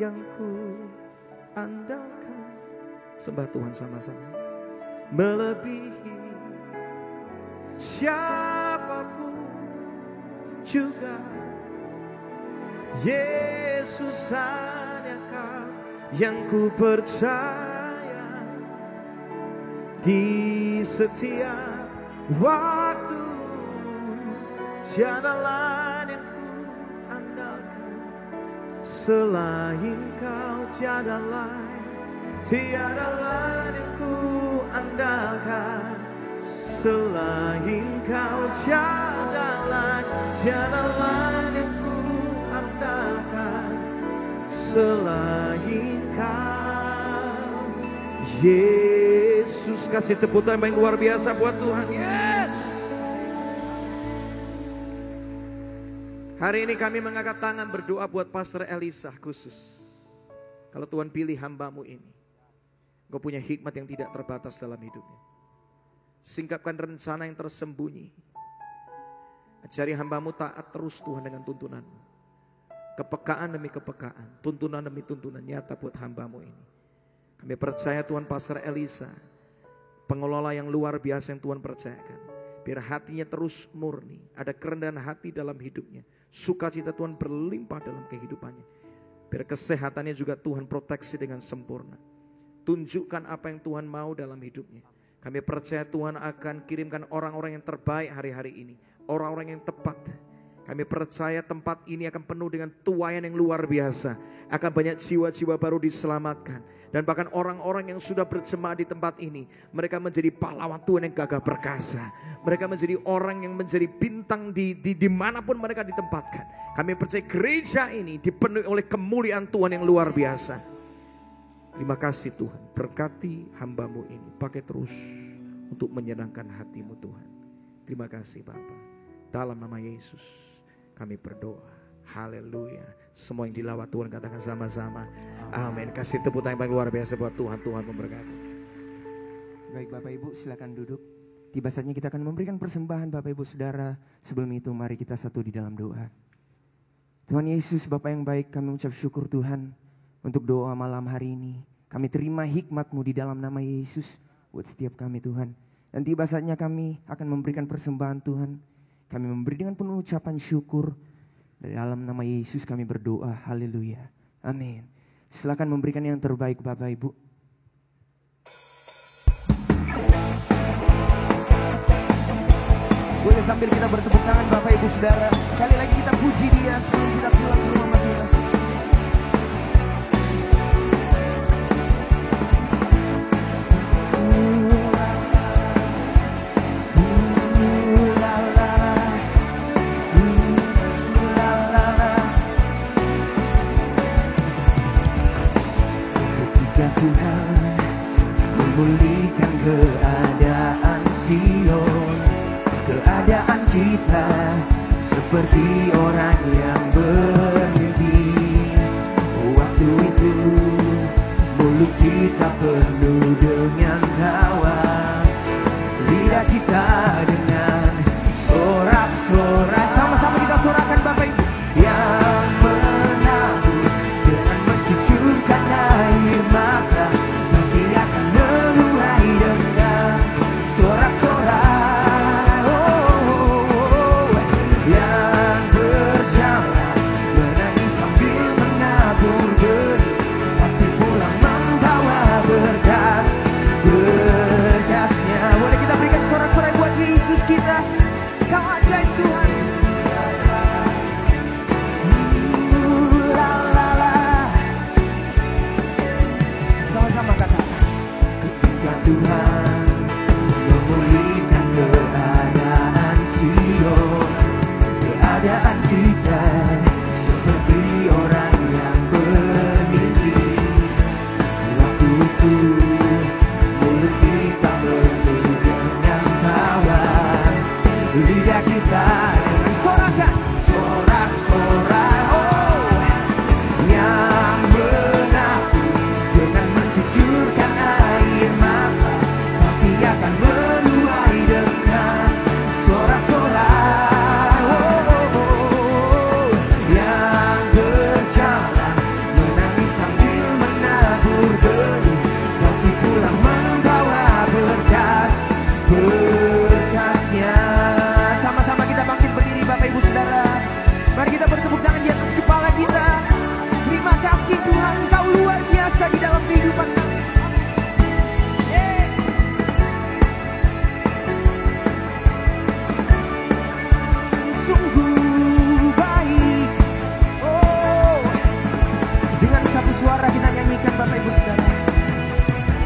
yang ku andalkan. Sembah Tuhan sama-sama. Melebihi siapapun juga, Yesus hanya Kau yang ku percaya. Di setiap waktu tiada lain yang ku andalkan selain Kau, tiada lain yang ku andalkan selain Kau, tiada lain yang ku andalkan selain Kau. Yesus, kasih tepuk tangan yang luar biasa buat Tuhan. Yes. Hari ini kami mengangkat tangan berdoa buat Pastor Elisa khusus. Kalau Tuhan pilih hamba-Mu ini, Engkau punya hikmat yang tidak terbatas dalam hidupnya. Singkapkan rencana yang tersembunyi. Ajari hamba-Mu taat terus Tuhan dengan tuntunan-Mu. Kepekaan demi kepekaan, tuntunan demi tuntunan nyata buat hamba-Mu ini. Kami percaya Tuhan Pastor Elisa, pengelola yang luar biasa yang Tuhan percayakan. Biar hatinya terus murni, ada kerendahan hati dalam hidupnya. Sukacita Tuhan berlimpah dalam kehidupannya. Biar kesehatannya juga Tuhan proteksi dengan sempurna. Tunjukkan apa yang Tuhan mau dalam hidupnya. Kami percaya Tuhan akan kirimkan orang-orang yang terbaik hari-hari ini. Orang-orang yang tepat. Kami percaya tempat ini akan penuh dengan tuaian yang luar biasa. Akan banyak jiwa-jiwa baru diselamatkan. Dan bahkan orang-orang yang sudah berjemaah di tempat ini, mereka menjadi pahlawan Tuhan yang gagah perkasa. Mereka menjadi orang yang menjadi bintang dimanapun mereka ditempatkan. Kami percaya gereja ini dipenuhi oleh kemuliaan Tuhan yang luar biasa. Terima kasih Tuhan, berkati hamba-Mu ini. Pakai terus untuk menyenangkan hati-Mu Tuhan. Terima kasih Bapa. Dalam nama Yesus kami berdoa. Haleluya. Semua yang dilawat Tuhan katakan sama-sama. Amin. Kasih tepuk tangan yang luar biasa buat Tuhan. Tuhan memberkati. Baik Bapak Ibu, silakan duduk. Tiba saatnya kita akan memberikan persembahan Bapak Ibu Saudara. Sebelum itu mari kita satu di dalam doa. Tuhan Yesus, Bapa yang baik, kami ucap syukur Tuhan untuk doa malam hari ini. Kami terima hikmat-Mu di dalam nama Yesus buat setiap kami Tuhan. Dan tiba saatnya kami akan memberikan persembahan Tuhan. Kami memberi dengan penuh ucapan syukur. Dari dalam nama Yesus kami berdoa. Haleluya. Amin. Silakan memberikan yang terbaik Bapak Ibu. Boleh sambil kita bertepuk tangan Bapak Ibu Saudara. Sekali lagi kita puji Dia sebelum kita pulang ke rumah masing-masing. Tuhan memulihkan keadaan Sion, keadaan kita seperti orang yang bermimpi. Waktu itu mulut kita penuh dengan tawa, lidah kita dengan sorak-sorai. Sama-sama kita sorakan Bapak Ibu. Yang menabur dengan mencucurkan air mata, pasti akan menuai dengan sorak-sorai. Yang berjalan menangis sambil menabur benih, pasti pulang membawa berkas-berkasnya. Boleh kita berikan sorak-sorai buat Yesus kita. Kau ajaib Tuhan. Sama-sama katakan. Ketika Tuhan memulihkan keadaan Sion, keadaan kita seperti orang yang bermimpi. Waktu itu mulut kita penuh dengan tawa, lidah kita dengan sorakan, sorak-sorai. Yang menabur dengan mencucurkan air mata, pasti akan menuai dengan sorak-sorai. Yang berjalan menangis sambil menabur benih, pasti pulang membawa berkas-berkasnya. Sama-sama kita bangkit berdiri Bapak Ibu Saudara. Mari kita bertepuk tangan di atas kepala kita. Terima kasih Tuhan, Engkau luar biasa di dalam kehidupan kami. Sungguh baik. Dengan satu suara kita nyanyikan Bapak Ibu Saudara.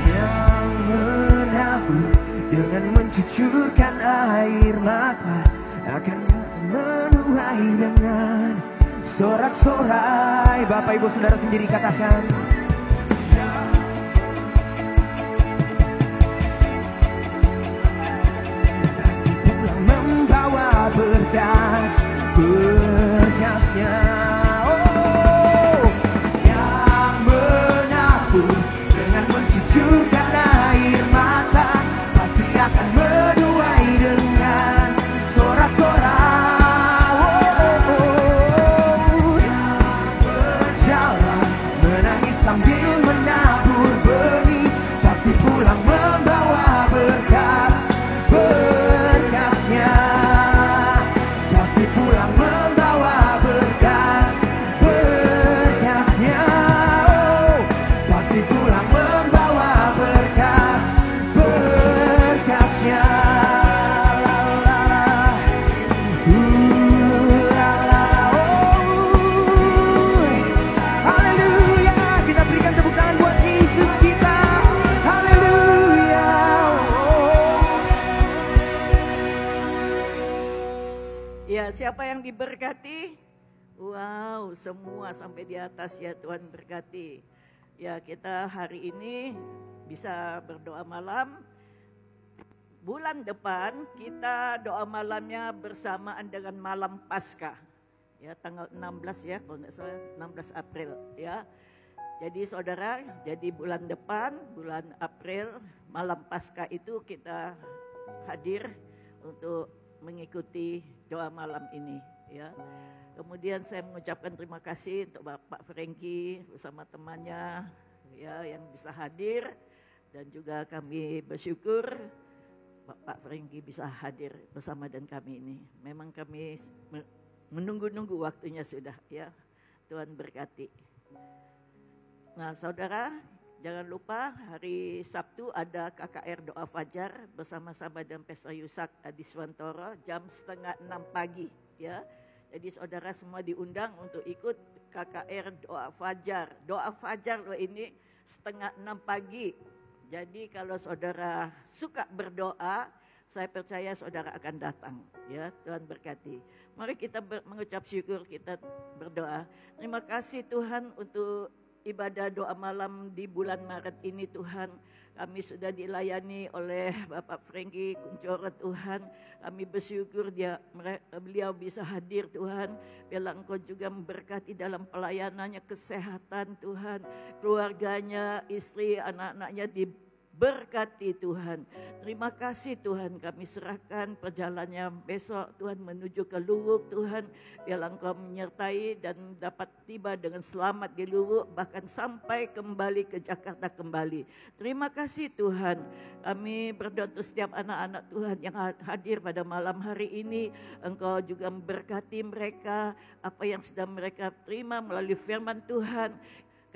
Yang menabur dengan mencucurkan air mata, akan menuai dengan sorak-sorai. Bapak Ibu Saudara sendiri katakan. Pasti pulang membawa berkas-berkasnya. Yang menabur dengan mencucurkan air mata, pasti akan menuai dengan sorak-sorai. Yang berjalan menangis sambil menabur benih, Ya, siapa yang diberkati? Wow, semua sampai di atas ya, Tuhan berkati. Ya, kita hari ini bisa berdoa malam. Bulan depan kita doa malamnya bersamaan dengan malam Paskah. Ya, tanggal 16 ya, kalau nggak salah 16 April ya. Jadi saudara, jadi bulan depan, bulan April, malam Paskah itu kita hadir untuk mengikuti doa malam ini ya. Kemudian saya mengucapkan terima kasih untuk Bapak Frankie bersama temannya ya yang bisa hadir, dan juga kami bersyukur Bapak Frankie bisa hadir bersama dan kami ini. Memang kami menunggu-nunggu waktunya sudah ya. Tuhan berkati. Nah saudara, jangan lupa hari Sabtu ada KKR Doa Fajar bersama-sama dengan Pastor Yusak Adiswantoro jam 5:30 pagi ya. Jadi saudara semua diundang untuk ikut KKR Doa Fajar. Doa Fajar loh ini 5:30 pagi. Jadi kalau saudara suka berdoa, saya percaya saudara akan datang ya. Tuhan berkati. Mari kita mengucap syukur, kita berdoa. Terima kasih Tuhan untuk ibadah doa malam di bulan Maret ini Tuhan. Kami sudah dilayani oleh Bapak Frankie Kuncoro Tuhan. Kami bersyukur beliau bisa hadir Tuhan. Biarlah Engkau juga memberkati dalam pelayanannya, kesehatan Tuhan. Keluarganya, istri, anak-anaknya diberkati Tuhan. Terima kasih Tuhan, kami serahkan perjalanannya besok Tuhan menuju ke Luwuk Tuhan. Biarlah Engkau menyertai dan dapat tiba dengan selamat di Luwuk, bahkan sampai kembali ke Jakarta kembali. Terima kasih Tuhan, kami berdoa untuk setiap anak-anak Tuhan yang hadir pada malam hari ini. Engkau juga memberkati mereka, apa yang sudah mereka terima melalui firman Tuhan.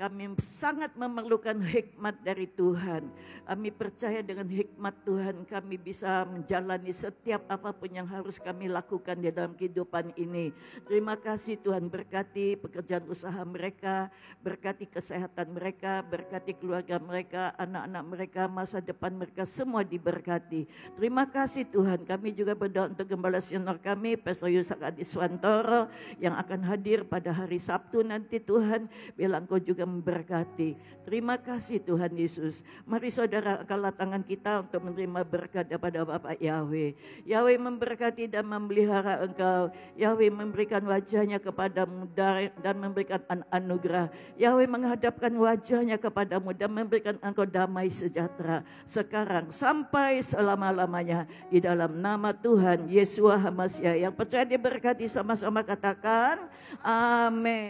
Kami sangat memerlukan hikmat dari Tuhan. Kami percaya dengan hikmat Tuhan kami bisa menjalani setiap apapun yang harus kami lakukan di dalam kehidupan ini. Terima kasih Tuhan, berkati pekerjaan usaha mereka, berkati kesehatan mereka, berkati keluarga mereka, anak-anak mereka, masa depan mereka semua diberkati. Terima kasih Tuhan, kami juga berdoa untuk Gembala Senior kami, Pastor Yusak Adiswantoro yang akan hadir pada hari Sabtu nanti Tuhan. Biarlah Engkau juga memberkati. Terima kasih Tuhan Yesus. Mari saudara angkat tangan kita untuk menerima berkat daripada Bapak Yahweh. Yahweh memberkati dan memelihara engkau. Yahweh memberikan wajahnya kepadamu dan memberikan anugerah. Yahweh menghadapkan wajahnya kepadamu dan memberikan engkau damai sejahtera sekarang sampai selama-lamanya di dalam nama Tuhan Yesua HaMasiah. Yang percaya diberkati sama-sama katakan amin.